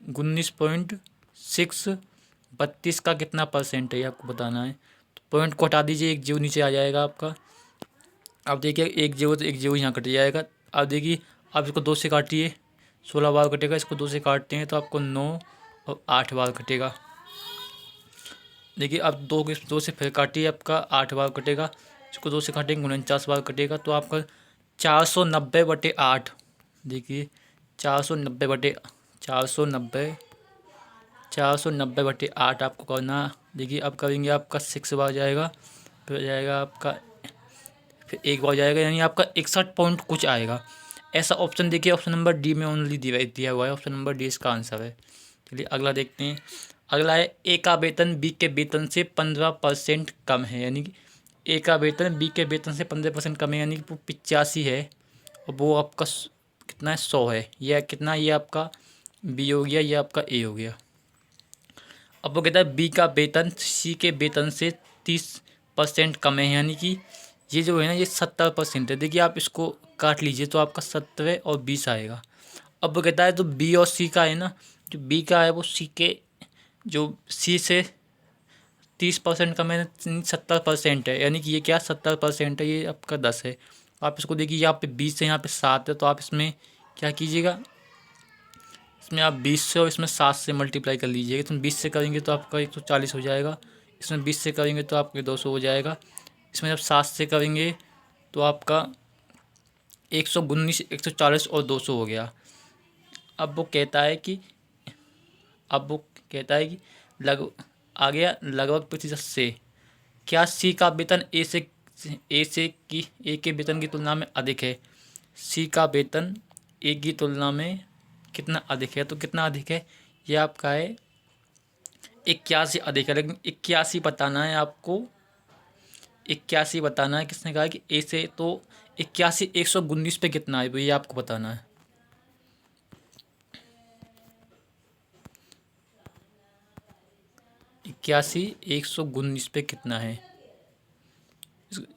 19.6 32 का कितना परसेंट है ये आपको बताना है। तो पॉइंट को हटा दीजिए, एक जीरो नीचे आ जाएगा आपका। अब देखिए एक जीरो तो एक जीरो यहाँ कट जाएगा। अब देखिए अब इसको दो से काटिए, 16 बार कटेगा। इसको दो से काटते हैं तो आपको 9 और 8 बार कटेगा। देखिए अब दो से फिर काटिए, आपका 8 बार कटेगा। इसको दो से काटेंगे 49 बार कटेगा। तो आपका 490/8। देखिए 490 490/8 आपको करना। देखिए अब करेंगे आपका 6 बार जाएगा, फिर जाएगा आपका, फिर एक बार जाएगा, यानी आपका 61 पॉइंट कुछ आएगा। ऐसा ऑप्शन देखिए ऑप्शन नंबर डी में ओनली दिया हुआ है। ऑप्शन नंबर डी इसका आंसर है। चलिए अगला देखते हैं। अगला है ए का वेतन बी के वेतन से 15% कम है, यानी कि ए का वेतन बी के वेतन से 15% कम है, यानी कि वो 85 है और वो आपका कितना है, 100 है। यह कितना, ये आपका बी हो गया, ये आपका ए हो गया। अब वो कहता है बी का वेतन सी के वेतन से 30% कम है, यानी कि ये जो है ना ये 70% है। देखिए आप इसको काट लीजिए तो आपका 17 और 20 आएगा। अब वो कहता है तो बी और सी का है ना, जो बी का है वो सी के, जो सी से 30% कम है, 70% है, यानी कि ये क्या 70% है, ये आपका 10 है। आप इसको देखिए यहाँ पे 20 है, यहाँ पे 7 है, तो आप इसमें क्या कीजिएगा, इसमें आप 20 से और इसमें 7 से मल्टीप्लाई कर लीजिएगा। इसमें 20 से करेंगे तो आपका 140 हो जाएगा, इसमें 20 से करेंगे तो आपके 200 हो जाएगा, इसमें जब 7 से करेंगे तो आपका 119, 140 और 200 हो गया। अब वो कहता है कि अब वो कहता है कि लग आ गया लगभग प्रतिशत से क्या सी का वेतन ए के वेतन की तुलना में अधिक है। सी का वेतन ए की तुलना में कितना अधिक है, तो कितना अधिक है, ये आपका है 81 अधिक है। लेकिन 81 बताना है आपको, 81 बताना है। किसने कहा कि ए से, तो 81 119 पे कितना है, ये आपको बताना है। 81 119 पे कितना है,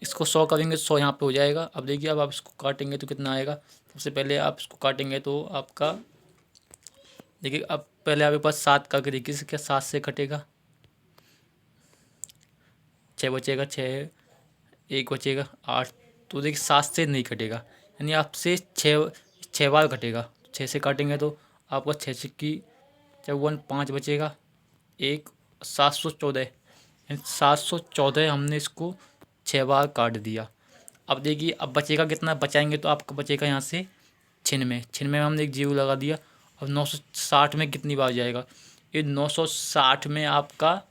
इसको 100 करेंगे तो 100 यहाँ पे हो जाएगा। अब देखिए अब आप इसको काटेंगे तो कितना आएगा। सबसे पहले आप इसको काटेंगे तो आपका देखिए, अब पहले आपके पास 7 करके देखिए क्या 7 से कटेगा, 6 बचेगा, 6 एक बचेगा 8। तो देखिए 7 से नहीं कटेगा, यानी आपसे 6 बार कटेगा। 6 से काटेंगे तो आपका 6 सिक्की 54, 5 बचेगा, एक 714, 714 हमने इसको 6 बार काट दिया। अब देखिए अब बचेगा कितना, बचाएंगे तो आपका बचेगा यहाँ से 96, 96 में हमने एक जीरो लगा दिया। अब 960 में कितनी बार जाएगा, ये 960 में आपका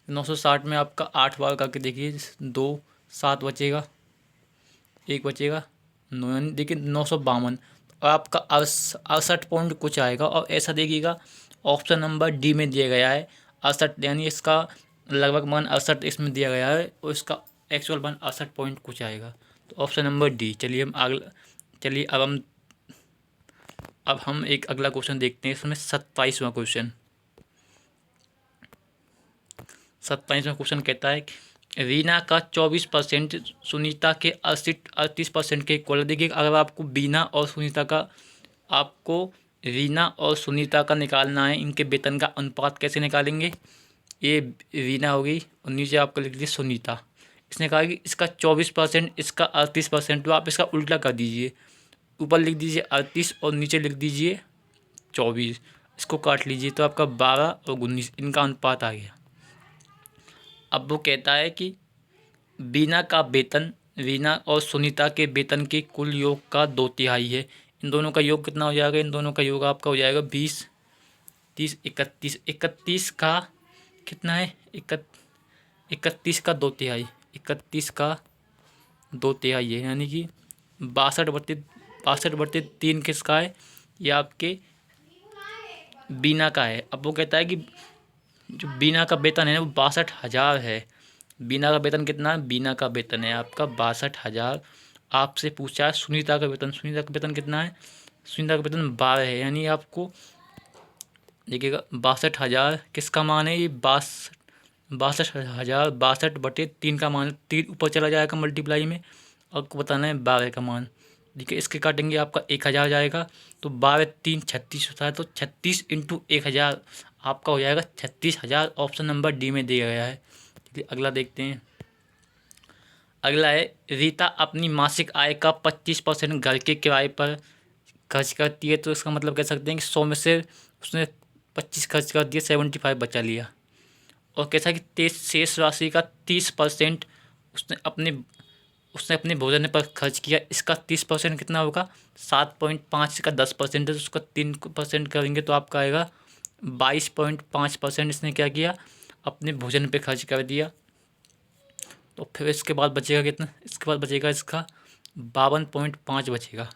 960 में आपका 8 बार करके देखिए, 2 7 बचेगा, एक बचेगा 9, यानी देखिए 952। और आपका 68 पॉइंट कुछ आएगा। और ऐसा देखिएगा ऑप्शन नंबर डी में दिया गया है 68, यानी इसका लगभग मान 68 इसमें दिया गया है और इसका एक्चुअल मान 68 पॉइंट कुछ आएगा। तो ऑप्शन नंबर डी। चलिए हम अगला, चलिए अब हम एक अगला क्वेश्चन देखते हैं। इसमें 27वां क्वेश्चन, 27वां क्वेश्चन कहता है कि रीना का 24% सुनीता के 38% के इक्वल है। देखिए अगर आपको बीना और सुनीता का, आपको रीना और सुनीता का निकालना है, इनके वेतन का अनुपात कैसे निकालेंगे। ये रीना होगी और नीचे आपको लिख दीजिए सुनीता। इसने कहा कि इसका 24%, इसका 38%, तो आप इसका उल्टा कर दीजिए, ऊपर लिख दीजिए 38 और नीचे लिख दीजिए 24। इसको काट लीजिए तो आपका 12 और 19 इनका अनुपात आ गया। अब वो कहता है कि बीना का वेतन रीना और सुनीता के वेतन के कुल योग का 2/3 है। इन दोनों का योग कितना हो जाएगा, इन दोनों का योग आपका हो जाएगा 20, 30, 31। 31 का कितना है, 31 का 2/3, 31 का 2/3 है, यानी कि 62/3 किसका है, ये आपके बीना का है। अब वो कहता है कि जो बीना का वेतन है वो 62,000 है। बीना का वेतन कितना है? बीना का वेतन है आपका 62,000। आपसे पूछा है सुनीता का वेतन, सुनीता का वेतन कितना है? सुनीता का वेतन 12 है। यानी आपको देखिएगा 62,000 किसका मान है? ये 62,000 62/3 का मान है। 3 ऊपर चला जाएगा मल्टीप्लाई में, आपको बताना है 12 का मान। देखिए इसके काटेंगे आपका 1,000 जाएगा, तो 12 3 36 होता है, तो 36 इंटू 1,000 आपका हो जाएगा 36,000। ऑप्शन नंबर डी में दिया गया है। ठीक है, अगला देखते हैं। अगला है रीता अपनी मासिक आय का 25% घर के किराए पर खर्च करती है। तो इसका मतलब कह सकते हैं कि 100 में से उसने 25 खर्च कर दिया, 75 बचा लिया। और कैसा कि शेष राशि का 30% उसने अपने भोजन पर खर्च किया। इसका 30% कितना होगा? 7.5 का 10% है, तो उसका 3% करेंगे तो आपका आएगा 22.5%। इसने क्या किया? अपने भोजन पे खर्च कर दिया। तो फिर इसके बाद बचेगा कितना? इसके बाद बचेगा इसका 52.5 बचेगा।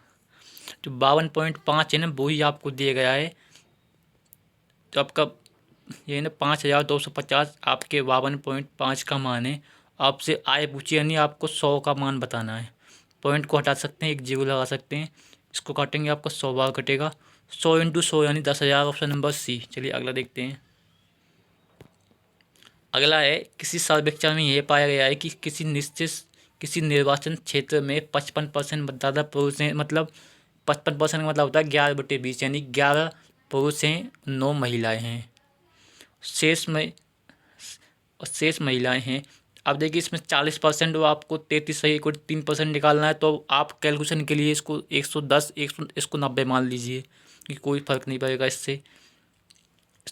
जो 52.5 है ना, वो ही आपको दिया गया है। तो आपका ये है ना 5,250, आपके 52.5 का मान है। आपसे आय पूछी, यानी आपको 100 का मान बताना है। पॉइंट को हटा सकते हैं, एक जीरो लगा सकते हैं। इसको काटेंगे आपका 100 बार कटेगा। 100 इंटू 100 यानी 10,000। Option number C. चलिए अगला देखते हैं। अगला है किसी सर्वेक्षण में यह पाया गया है कि किसी निर्वाचन क्षेत्र में 55% मतदाता पुरुष हैं। मतलब 55% का मतलब होता है 11/20, यानी 11 पुरुष हैं, 9 महिलाएं हैं। शेष महिलाएं हैं। अब देखिए इसमें 40% वो आपको 33 सही को 3% निकालना है। तो आप कैलकुलेशन के लिए इसको 110 इसको 90 मान लीजिए कि कोई फर्क नहीं पड़ेगा इससे।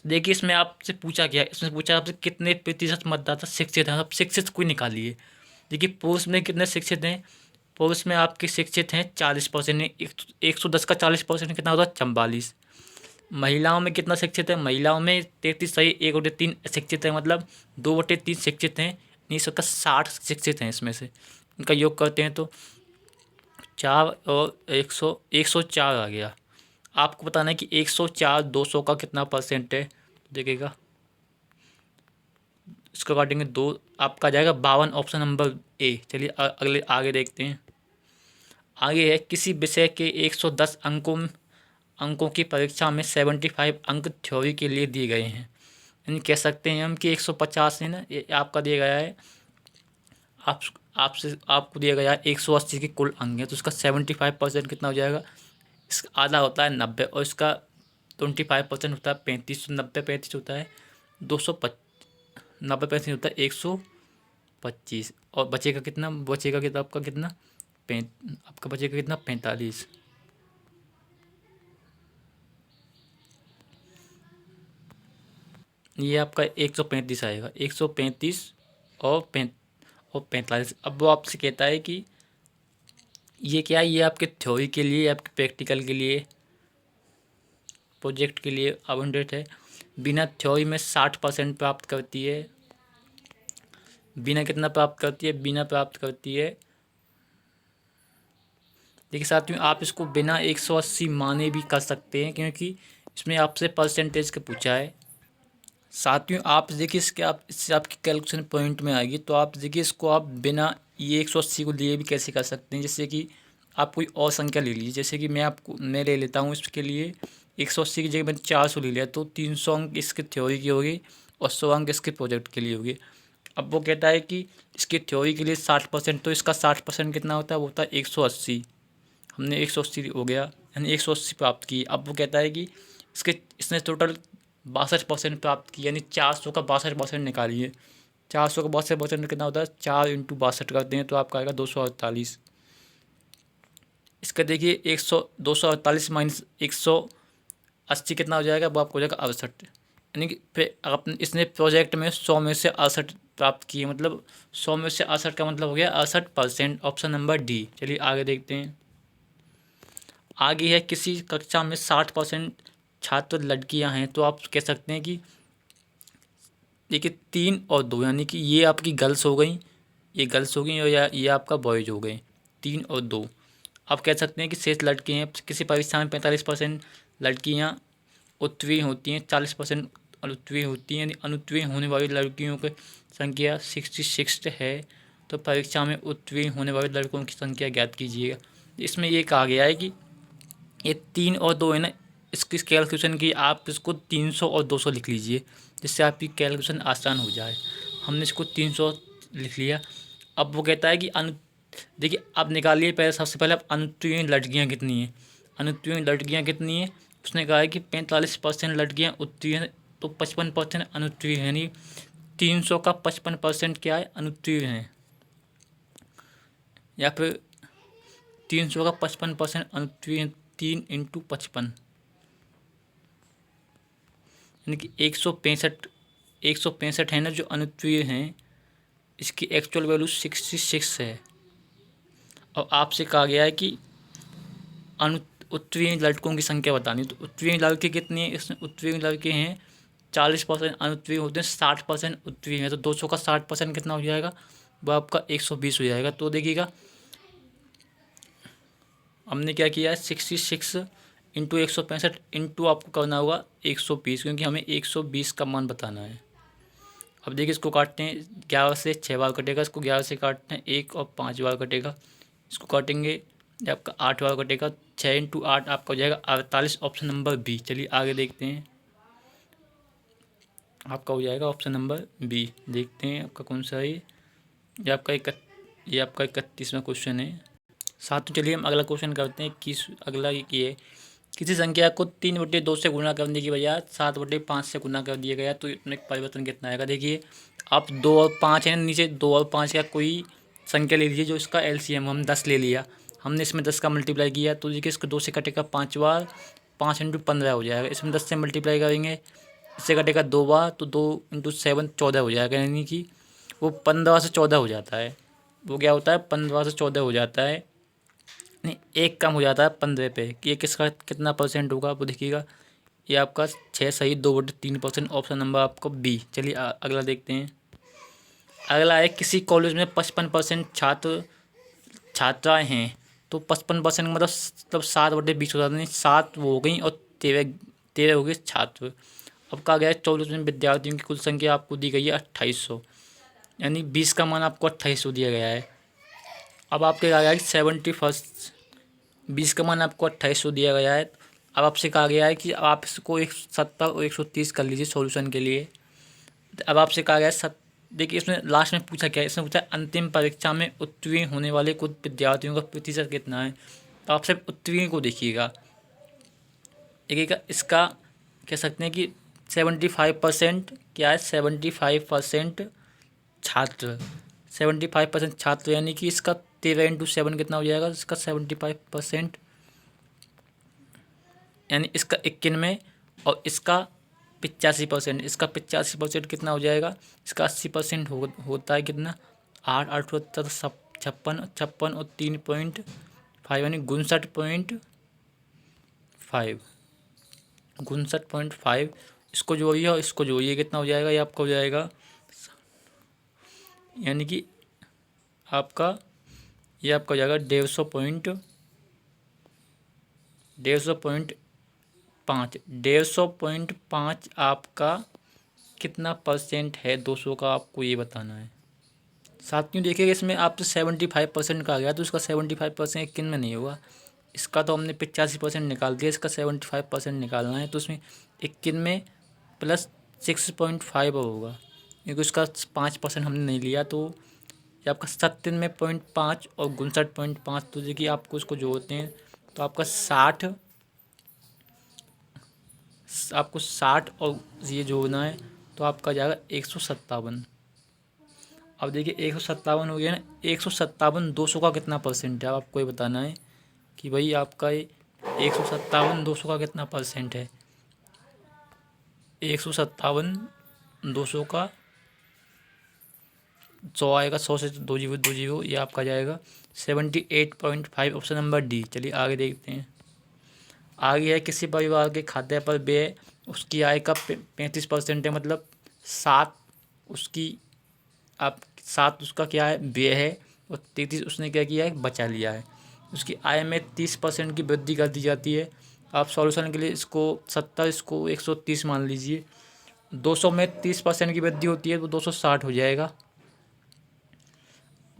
देखिए इसमें आपसे पूछा गया, इसमें पूछा आपसे कितने प्रतिशत मतदाता शिक्षित हैं। आप शिक्षित कोई निकालिए। देखिए पुरुष में कितने शिक्षित हैं? पुरुष में आपके शिक्षित हैं 40%। 110 का 40% कितना होता है? 44। महिलाओं में कितना शिक्षित है? महिलाओं में 33 सही 1/3 शिक्षित है, मतलब 2/3 शिक्षित हैं। नहीं सकता 60 शिक्षित हैं। इसमें से इनका योग करते हैं तो 4 और 104 आ गया। आपको बताना है कि 104 200 का कितना परसेंट है। देखिएगा इसका काटेंगे 2, आपका आ जाएगा 52। Option number A. चलिए अगले आगे देखते हैं। आगे है किसी विषय के 110 अंकों की परीक्षा में 75 अंक थ्योरी के लिए दिए गए हैं। यानी कह सकते हैं हम कि 150 है ना, ये आपका दिया गया है। आपको दिया गया है 180 के कुल अंक है, तो इसका 75% कितना हो जाएगा? इसका आधा होता है 90, और इसका 25% होता है 35। 90 35 होता है 90% होता है 125। और बचेगा कितना? आपका कितना? आपका बचेगा कितना? 45। ये आपका 135 आएगा। 135 और 45। अब वो आपसे कहता है कि ये क्या है? ये आपके थ्योरी के लिए, आपके प्रैक्टिकल के लिए, प्रोजेक्ट के लिए आवंटित है। बिना थ्योरी में 60% प्राप्त करती है। बिना कितना प्राप्त करती है? बिना प्राप्त करती है, देखिए साथियों आप इसको बिना 180 माने भी कर सकते हैं, क्योंकि इसमें आपसे परसेंटेज का पूछा है। साथियों आप देखिए इससे आपकी कैलकुलेशन पॉइंट में आएगी। तो आप देखिए इसको आप बिना ये 180 को लिए भी कैसे कर सकते हैं। जैसे कि आप कोई और संख्या ले लीजिए, जैसे कि मैं ले लेता हूँ इसके लिए 180 की जगह मैंने 400 ले लिया, तो 300 अंक इसके थ्योरी की होगी और 100 अंक इसके प्रोजेक्ट के लिए होगी। अब वो कहता है कि इसकी थ्योरी के लिए 60%, तो इसका 60% कितना होता है? वो होता है 180। हमने 180 हो गया, यानी 180 प्राप्त की। अब वो कहता है कि इसने टोटल 62% प्राप्त की, यानी 400 का 62% निकालिए। 400 का 62% कितना होता है? 4 इंटू 62 करते हैं तो आपका आएगा 248। इसका देखिए 248 माइनस 180 कितना हो जाएगा? वो आपको हो जाएगा 68। यानी कि फिर आपने इसने प्रोजेक्ट में 100 में से 68 प्राप्त किए, मतलब 100 में से 68 का मतलब हो गया 68%। Option number D. चलिए आगे देखते हैं। आगे है किसी कक्षा में 60% छात्र लड़कियां हैं, तो आप कह सकते हैं कि देखिए 3 और 2, यानी कि ये आपकी गर्ल्स हो गई, ये गर्ल्स हो गई, और ये आपका बॉयज़ हो गए। 3 और 2 आप कह सकते हैं कि शेष लड़के हैं। किसी परीक्षा में 45% लड़कियां उत्तीर्ण होती हैं, 40% अनुत्तीर्ण होती हैं। यदि अनुत्तीर्ण होने वाली लड़कियों की संख्या 66 है तो परीक्षा में उत्तीर्ण होने वाले लड़कों की संख्या ज्ञात कीजिएगा। इसमें ये कहा गया है कि ये 3 और 2 है ना, इसकी कैलकुलेशन की आप इसको 300 और 200 लिख लीजिए, जिससे आपकी कैलकुलेशन आसान हो जाए। हमने इसको 300 लिख लिया। अब वो कहता है कि देखिए आप निकालिए पहले, सबसे पहले आप अनुत्तीर्ण लड़कियाँ कितनी हैं। अनुत्तीर्ण लड़कियाँ कितनी हैं, उसने कहा है कि 45% लड़कियाँ उत्तीर्ण, तो 55% अनुत्तीर्ण, यानी 300 का 55% क्या है, अनुत्तीर्ण है। या फिर 300 का 55% अनुत्तीर्ण, 3 × 55 यानी कि 165 है ना जो अनुत्तीर्ण हैं। इसकी एक्चुअल वैल्यू 66 है। और आपसे कहा गया है कि उत्तीर्ण लड़कों की संख्या बतानी। तो उत्तीर्ण लड़के कितनी है, इसमें उत्तीर्ण लड़के हैं 40% अनुत्तीर्ण होते हैं, 60% उत्तीर्ण है। तो 200 का 60% कितना हो जाएगा, वो आपका 120 हो जाएगा। तो देखिएगा हमने क्या किया है, 66 × 165 इंटू आपको करना होगा 120, क्योंकि हमें 120 का मान बताना है। अब देखिए इसको काटते हैं, 11 से 6 बार कटेगा, इसको 11 से काटते हैं 1 और 5 बार कटेगा, इसको काटेंगे ये आपका 8 बार कटेगा, 6 × 8 आपका हो जाएगा 48, ऑप्शन नंबर बी। चलिए आगे देखते हैं, आपका हो जाएगा ऑप्शन नंबर बी। देखते हैं आपका कौन सा है। ये आपका 31वां क्वेश्चन है। साथ में चलिए हम अगला क्वेश्चन करते हैं। अगला ये है, किसी संख्या को 3/2 से गुणा करने की बजाय 7/5 से गुणा कर दिया गया तो इसमें परिवर्तन कितना आएगा। देखिए आप 2 और 5 है, नीचे 2 और 5 का कोई संख्या ले लीजिए जो इसका एलसीएम, हम 10 ले लिया, हमने इसमें 10 का मल्टीप्लाई किया, तो देखिए इसको 2 से कटेगा 5 बार, 5 × 15 हो जाएगा। इसमें 10 से मल्टीप्लाई करेंगे, इससे कटेगा 2 बार, तो 2 × 7 14 हो जाएगा, यानी कि वो 15 से 14 हो जाता है। वो क्या होता है, 15 से 14 हो जाता है, नहीं एक कम हो जाता है 15 पे। कि ये किसका कितना परसेंट होगा, वो देखिएगा ये आपका 6 सही 2/3%, ऑप्शन नंबर आपको बी। चलिए अगला देखते हैं। अगला है, किसी कॉलेज में 55% छात्राएँ हैं, तो 55% मतलब 7/20 हो जाता है, 7 वो हो गई और 13 हो गए छात्र। अब कहा गया है 44 में विद्यार्थियों की कुल संख्या आपको दी गई है 2800, यानी 20 का मान आपको 2800 दिया गया है। अब आपके कहा गया है कि 71 20 का मान आपको 2800 दिया गया है। अब आपसे कहा गया है कि आप इसको 170 और 130 कर लीजिए सॉल्यूशन के लिए। अब आपसे कहा गया है देखिए इसमें लास्ट में पूछा क्या है, इसमें पूछा अंतिम परीक्षा में उत्तीर्ण होने वाले कुछ विद्यार्थियों का प्रतिशत कितना है। तो आप सिर्फ उत्तीर्ण को देखिएगा, देखिएगा इसका कह सकते हैं कि 75% क्या है, 75% छात्र, 75% छात्र, यानी कि इसका 13 × 7 कितना हो जाएगा, इसका 75%, यानी इसका 91 और इसका 85%, इसका 85% कितना हो जाएगा, इसका 80% होता है कितना, 8 8 56 56 और 3.5 यानी 59.5 इसको जोड़िए और इसको जोड़िए, कितना हो जाएगा, ये आपका हो जाएगा, यानी कि आपका ये आपका हो जाएगा 150.5 150.5 आपका कितना परसेंट है 200 का, आपको ये बताना है। साथियों देखिएगा इसमें आपसे 75% का आ गया, तो इसका 75% किन में नहीं होगा, इसका तो हमने 85% निकाल दिया, इसका 75% निकालना है, तो उसमें 21 में प्लस 6.5 होगा, क्योंकि उसका 5% हमने नहीं लिया, तो ये आपका 97.5 और 59.5, तो देखिए आपको इसको जोड़ते हैं तो आपका 60 और ये जोड़ना है, तो आपका जाएगा 157। अब देखिए 157 हो गया ना, 157 200 का कितना परसेंट है, आपको ये बताना है कि भाई आपका ये 157 200 का कितना परसेंट है। 157 200 का 100 आएगा, 100 से 2 जीरो, ये आपका जाएगा 78.5, ऑप्शन नंबर डी। चलिए आगे देखते हैं। आगे है, किसी परिवार के खाते पर व्यय उसकी आय का 35% है, मतलब 7 उसका क्या है, व्यय है, और 33 उसने क्या किया है, बचा लिया है। उसकी आय में 30% की वृद्धि कर दी जाती है। आप सॉल्यूशन के लिए इसको 70 इसको 130 मान लीजिए, 200 में 30% की वृद्धि होती है तो 260 हो जाएगा।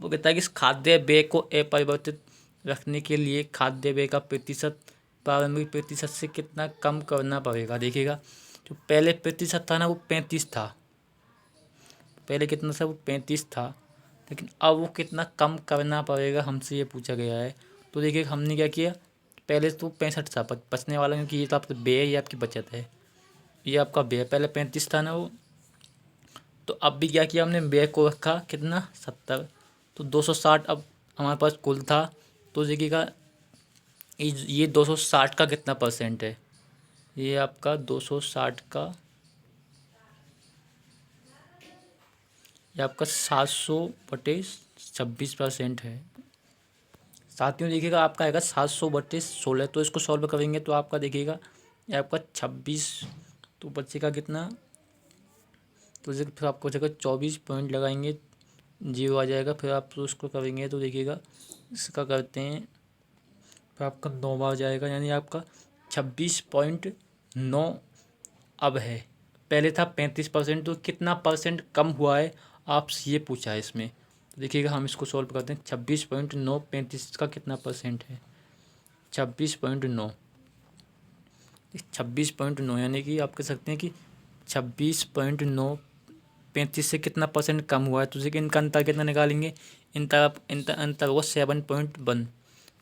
वो कहता है कि इस खाद्य व्यय को अपरिवर्तित रखने के लिए खाद्य व्यय का प्रतिशत प्रारंभिक प्रतिशत से कितना कम करना पड़ेगा। देखिएगा, जो पहले प्रतिशत था ना वो 35 था, पहले कितना था वो 35 था, लेकिन अब वो कितना कम करना पड़ेगा हमसे ये पूछा गया है। तो देखिए हमने क्या किया, पहले तो 65 था बचने वाला, क्योंकि ये तो आपका व्यय, ये आपकी बचत है, ये आपका व्यय पहले 35 था ना वो। तो अब भी क्या किया हमने, व्यय को रखा कितना 70, तो 260 अब हमारे पास कुल था। तो देखिएगा ये 260 का कितना परसेंट है, ये आपका 260 का, ये आपका 700/26% है। साथियों देखिएगा आपका आएगा 700/16, तो इसको सॉल्व करेंगे तो आपका देखिएगा ये आपका 26, तो बच्चे कितना, तो फिर आपको बचेगा 24 पॉइंट लगाएंगे, 0 आ जाएगा। फिर आप तो उसको करेंगे तो देखिएगा इसका करते हैं, फिर आपका 9 बार जाएगा, यानी आपका 26.9 अब है। पहले था 35%, तो कितना परसेंट कम हुआ है आपसे ये पूछा है इसमें। तो देखिएगा हम इसको सॉल्व करते हैं। 26.9 35 का कितना परसेंट है, 26.9, 26.9 यानी कि आप कह सकते हैं कि 26.9 35 से कितना परसेंट कम हुआ है। तो देखिए इनका अंतर कितना निकालेंगे, अंतर होगा 7.1,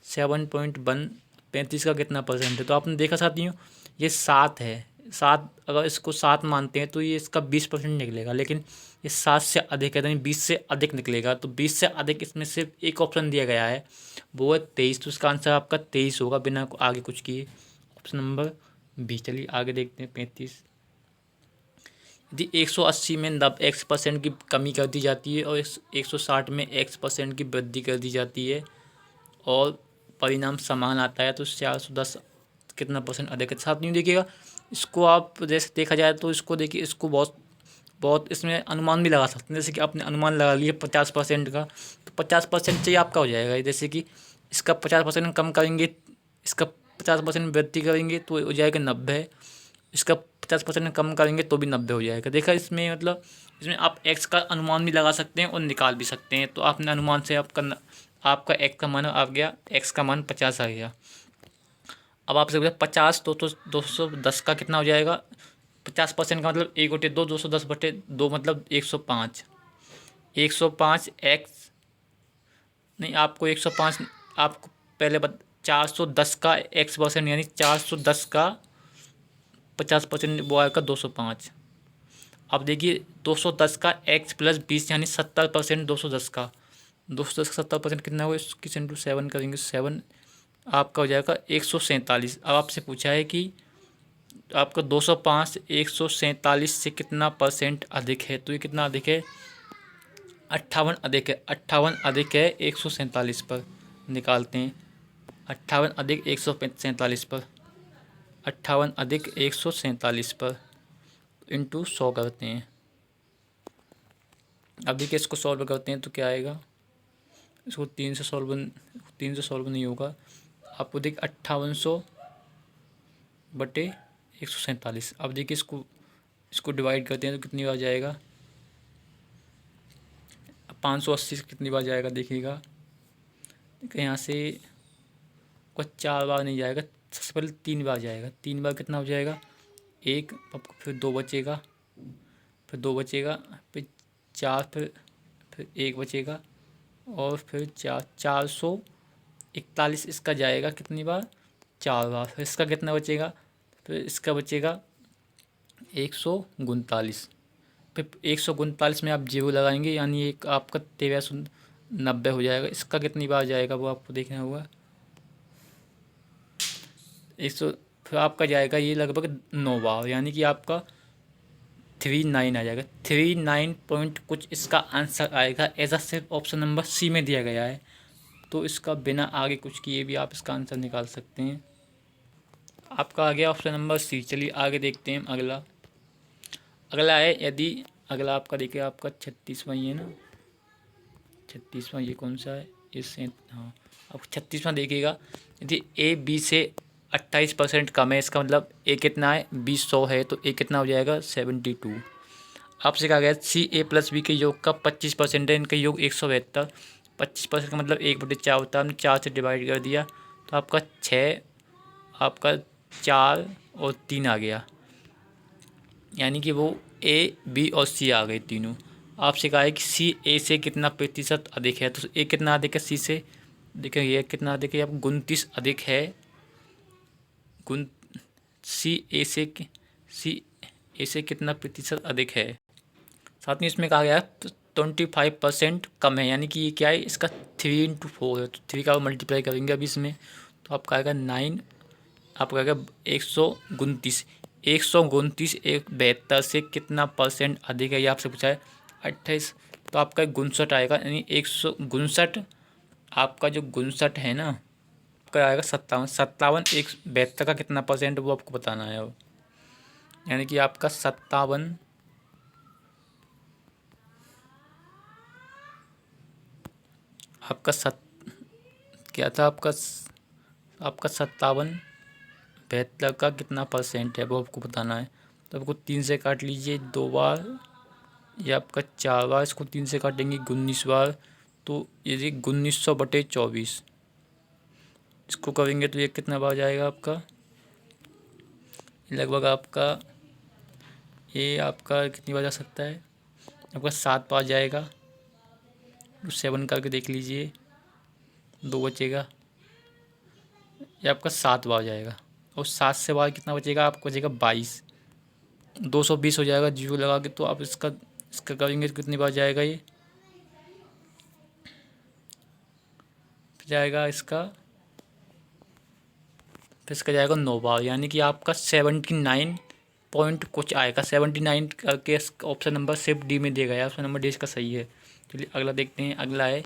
7.1, 35 का कितना परसेंट है। तो आपने देखा साथियों ये 7 है, 7 अगर इसको 7 मानते हैं तो ये इसका 20% निकलेगा, लेकिन ये 7 से अधिक है, यानी 20 से अधिक निकलेगा। तो 20 से अधिक इसमें सिर्फ एक ऑप्शन दिया गया है, वो है 23, तो इसका आंसर आपका 23 होगा बिना आगे कुछ किए, ऑप्शन नंबर बी। चलिए आगे देखते हैं 35। यदि 180 में x% की कमी कर दी जाती है और 160 में x% की वृद्धि कर दी जाती है और परिणाम समान आता है, तो 410 कितना परसेंट अधिक है। साथ नहीं देखिएगा इसको, आप जैसे देखा जाए तो इसको देखिए, इसको बहुत बहुत इसमें अनुमान भी लगा सकते हैं। जैसे कि आपने अनुमान लगा लिया 50% का, तो 50% चाहिए आपका हो जाएगा। जैसे कि इसका 50% कम करेंगे, इसका 50% वृद्धि करेंगे तो हो जाएगा 90, इसका 50% कम करेंगे तो भी 90 हो जाएगा। देखा इसमें, मतलब इसमें आप एक्स का अनुमान भी लगा सकते हैं और निकाल भी सकते हैं। तो आपने अनुमान से आपका एक्स का मान आ गया, एक्स का मान 50 आ गया। अब आपसे 50 तो 210 का कितना हो जाएगा, 50% का मतलब 1/2, 210/2 मतलब 105, 105 एक्स, नहीं आपको 105, आपको पहले 410 का x% यानी 410 का 50% वो आएगा 205। अब देखिए 210 का x + 20 यानी 70%, 210 का 70% कितना होगा, इसकी इंटू 7 करेंगे, 7 आपका हो जाएगा 147। अब आपसे पूछा है कि आपका 205 147 से कितना परसेंट अधिक है, तो ये कितना अधिक है, 58 अधिक है, 58 अधिक है 147 पर। निकालते हैं 58 अधिक 147 पर, 58 अधिक 147 पर इंटू 100 करते हैं। अब देखिए इसको सॉल्व करते हैं तो क्या आएगा, इसको 3 से सॉल्व नहीं होगा। आपको देखिए 5800/147। अब देखिए इसको डिवाइड करते हैं तो कितनी बार जाएगा, 580 से कितनी बार जाएगा, देखिएगा देखिए यहाँ से कुछ 4 बार नहीं जाएगा, सबसे पहले 3 बार जाएगा। 3 बार कितना हो जाएगा, 1, आपको फिर 2 बचेगा, फिर 2 बचेगा, फिर 4, फिर 1 बचेगा, और फिर 441 इसका जाएगा कितनी बार, 4 बार। फिर इसका कितना बचेगा, फिर इसका बचेगा 139। फिर 139 में आप 0 लगाएंगे, यानी एक आपका 1390 हो जाएगा। इसका कितनी बार जाएगा वो आपको देखना होगा, 100, फिर आपका जाएगा ये लगभग 9 बार, यानी कि आपका 39 आ जाएगा, 39 पॉइंट कुछ इसका आंसर आएगा। ऐसा सिर्फ ऑप्शन नंबर सी में दिया गया है, तो इसका बिना आगे कुछ किए भी आप इसका आंसर निकाल सकते हैं। आपका आ गया ऑप्शन नंबर सी। चलिए आगे देखते हैं अगला है, यदि अगला आपका देखिए आपका 36वां ये ना, 36वां ये कौन सा है, इससे हाँ, अब 36वां देखिएगा। यदि ए बी से 28% कम है, इसका मतलब ए कितना है, 20 100 है तो ए कितना हो जाएगा 72। आपसे कहा गया सी ए प्लस बी के योग का 25% है, इनका योग 172। 25% का मतलब 1/4 होता है, हमने 4 से डिवाइड कर दिया तो आपका 6, आपका 4 और 3 आ गया, यानी कि वो ए बी और सी आ गए तीनों। आपसे कहा है कि सी ए से कितना प्रतिशत अधिक है, तो ए कितना अधिक है सी से, देखिए ये कितना अधिक है, आपको 29 अधिक है। गुण सी ए से कितना प्रतिशत अधिक है। साथ में इसमें कहा गया है 25% कम है, यानी कि ये क्या है, इसका 3 × 4 है, तो 3 का मल्टीप्लाई करेंगे अभी इसमें तो आपका आएगा 9, आपका आएगा 129। 129 72 से कितना परसेंट अधिक है, ये आपसे पूछा है 28, तो आपका 59 आएगा, यानी 159। आपका जो 59 है ना, आपका आएगा 57। 57 72 का कितना परसेंट वो आपको बताना है अब, यानी कि आपका 57, आपका क्या था आपका 57 72 का कितना परसेंट है वो आपको बताना है। तो आपको 3 से काट लीजिए 2 बार, ये आपका 4 बार, इसको 3 से काटेंगे 19 बार, तो ये 1900/24 इसको करेंगे तो ये कितना बार जाएगा आपका, लगभग आपका ये आपका कितनी बार जा सकता है, आपका 7 बार जाएगा। 7 करके देख लीजिए, 2 बचेगा, ये आपका 7 बार जाएगा, और 7 से बार कितना बचेगा, आपको बचेगा 22। 220 हो जाएगा जीरो लगा के, तो आप इसका इसका करेंगे तो कितनी बार जाएगा, ये जाएगा इसका, फिर इसका जाएगा 9 बार, यानी कि आपका 79 पॉइंट कुछ आएगा। 79 करके ऑप्शन नंबर सिर्फ डी में दिया गया है, ऑप्शन नंबर डी इसका सही है। चलिए अगला देखते हैं। अगला है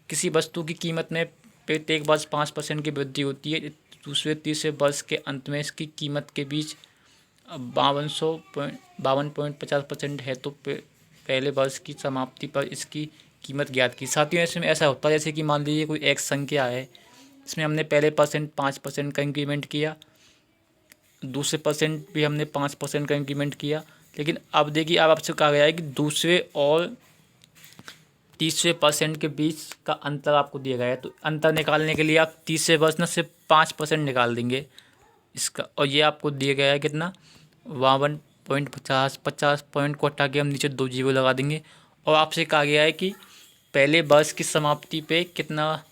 किसी वस्तु की कीमत में प्रत्येक वर्ष 5% की वृद्धि होती है, दूसरे तीसरे वर्ष के अंत में इसकी कीमत के बीच 52.50% है, तो पहले वर्ष की समाप्ति पर इसकी कीमत ज्ञात की। साथियों इसमें ऐसा होता है जैसे कि मान लीजिए कोई एक संख्या है, इसमें हमने पहले 5% का इंक्रीमेंट किया, दूसरे परसेंट भी हमने 5% का इंक्रीमेंट किया, लेकिन अब देखिए अब आपसे कहा गया है कि दूसरे और तीसरे परसेंट के बीच का अंतर आपको दिया गया है, तो अंतर निकालने के लिए आप तीसरे वर्ष ना सिर्फ 5% निकाल देंगे इसका, और ये आपको दिया गया है कितना 52.50 पॉइंट को हटा के हम नीचे 2 जीरो लगा देंगे। और आपसे कहा गया है कि पहले वर्ष की समाप्ति पे कितना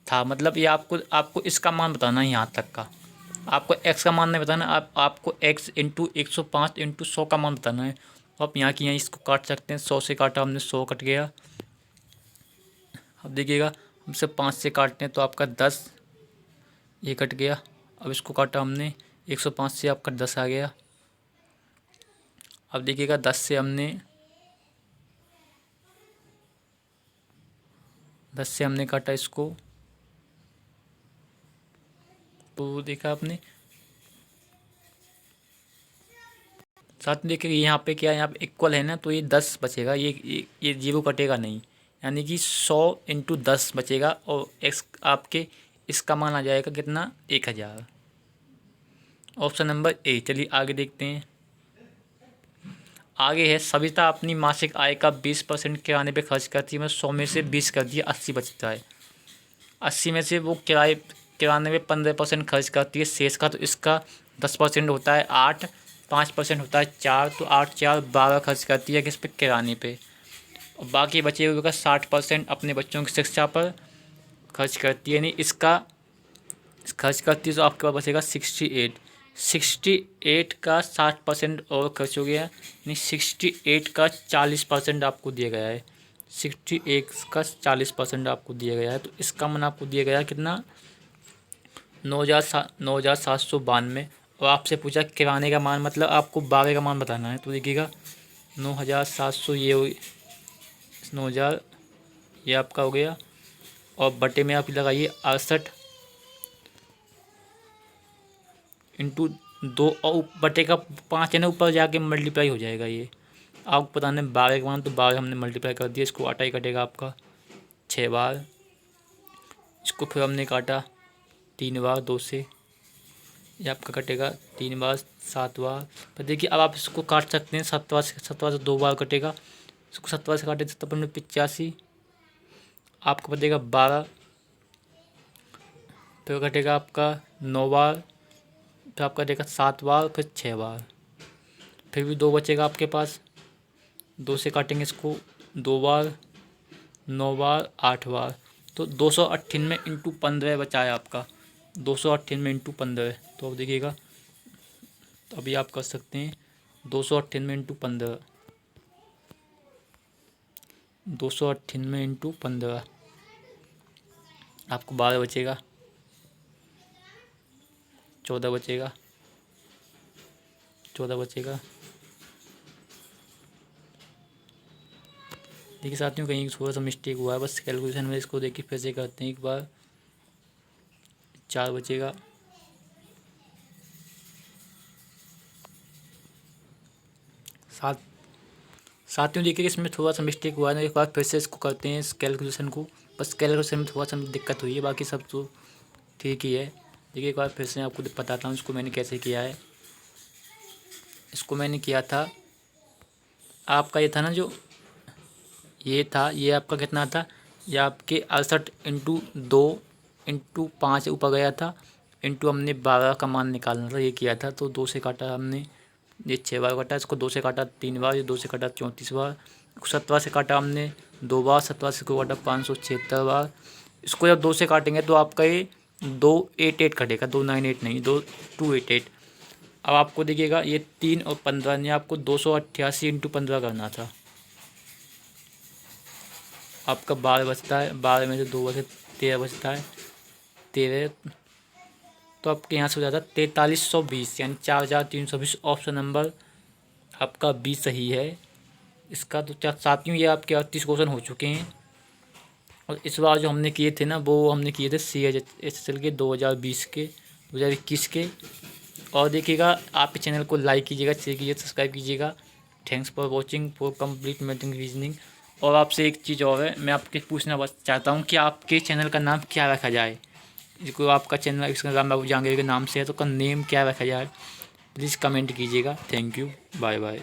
था, मतलब ये आपको इसका मान बताना है, यहाँ तक का आपको एक्स का मान नहीं बताना, आपको एक्स इंटू 105 इंटू 100 का मान बताना है। तो आप यहाँ की यहाँ इसको काट सकते हैं, 100 से काटा हमने 100 कट गया। अब देखिएगा हमसे 5 से काटते हैं तो आपका 10 ये कट गया। अब इसको काटा हमने 105 से, आपका 10 आ गया। अब देखिएगा 10 से हमने काटा इसको, तो देखा आपने। साथ में देखिए यहाँ पे क्या है, यहाँ पे इक्वल है ना, तो ये 10 बचेगा, ये जीरो कटेगा नहीं, यानी कि 100 इंटू 10 बचेगा, और एक्स आपके इसका मान आ जाएगा कितना 1000। Option number A. चलिए आगे देखते हैं। आगे है सविता अपनी मासिक आय का 20% किराने पे खर्च करती है, मैं 100 में से 20 कर दिया, 80 बचता है। 80 में से वो किराने में 15% खर्च करती है, शेष का तो इसका 10% होता है 8, 5% होता है 4, तो 8 4 12 खर्च करती है किस पे, किराने पे। और बाकी बचे हुए का 60% अपने बच्चों की शिक्षा पर खर्च करती है, यानी इसका खर्च करती है, तो आपके पास बचेगा 68। 68 का 60% और खर्च हो गया, यानी 68 का 40% आपको दिया गया है। 68 का 40% आपको दिया गया है, तो इसका मान आपको दिया गया कितना 9792। और आपसे पूछा किराने का मान, मतलब आपको 12 का मान बताना है, तो देखिएगा 9700 ये 9000 ये आपका हो गया, और बटे में आप लगाइए 68 इंटू 2, और बटे का 5 है ना, ऊपर जाके मल्टीप्लाई हो जाएगा। ये आपको बताना है 12 का मान, तो 12 हमने मल्टीप्लाई कर दिया, इसको 8 ही कटेगा आपका 6 बार। इसको फिर हमने काटा 3 बार 2 से, ये आपका कटेगा 3 बार 7 बार। पर देखिए अब आप इसको काट सकते हैं 7 बार से 2 बार कटेगा, इसको 7 बार से काटे तो 85, आपको बचेगा 12, फिर कटेगा आपका 9 बार, फिर आपका कटेगा 7 बार, फिर 6 बार, फिर भी 2 बचेगा आपके पास, 2 से काटेंगे इसको 2 बार, 9 बार, 8 बार, तो 298 इंटू 15 बचा है आपका, 298 इंटू 15। तो अब देखिएगा, तो अभी आप कर सकते हैं 298 इंटू 15, 298 इंटू 15, आपको 12 बचेगा, 14 बचेगा, 14 बचेगा। देखिए साथियों कहीं थोड़ा सा मिस्टेक हुआ है, बस कैलकुलेशन में इसको देखिए फिर से करते हैं एक बार। 4 बचेगा, 7। साथियों देखिए इसमें थोड़ा सा मिस्टेक हुआ है ना, एक बार फिर से इसको करते हैं इस कैलकुलेशन को, बस कैलकुलेशन में थोड़ा सा दिक्कत हुई है, बाकी सब तो ठीक ही है। देखिए एक बार फिर से आपको बताता हूँ इसको मैंने कैसे किया है। इसको मैंने किया था, आपका ये था ना जो ये था, ये आपका कितना था, ये आपके 68 इंटू 2 इंटू 5 ऊपर गया था, इंटू हमने 12 का मान निकालना था, ये किया था। तो 2 से काटा हमने, ये 6 बार काटा, इसको 2 से काटा 3 बार, ये 2 से काटा 34 बार, 17 से काटा हमने 2 बार, 17 से काटा 576 बार। इसको जब 2 से काटेंगे तो आपका ये 288 कटेगा, 298 नहीं, 288। अब आपको देखिएगा ये 3 और 15 ने आपको 288 इंटू 15 करना था, आपका 12 बचता है, 12 में से 2 बचे 13 बचता है, 13, तो आपके यहाँ से हो जाता है 4320, यानी 4320। ऑप्शन नंबर आपका 20 सही है इसका। तो क्या साथियों ये आपके 38 क्वेश्चन हो चुके हैं, और इस बार जो हमने किए थे ना वो हमने किए थे CHSL के 2021 के। और देखिएगा आप इस चैनल को लाइक कीजिएगा, शेयर कीजिएगा, सब्सक्राइब कीजिएगा। Thanks for watching for complete mathing reasoning. और आपसे एक चीज़ और है, मैं आपके पूछना बस चाहता हूँ कि आपके चैनल का नाम क्या रखा जाए। जो आपका चैनल इंस्टाग्राम बाबू जहांगीर के नाम से है तो उसका नेम क्या रखा जाए, प्लीज़ कमेंट कीजिएगा। Thank you, bye bye.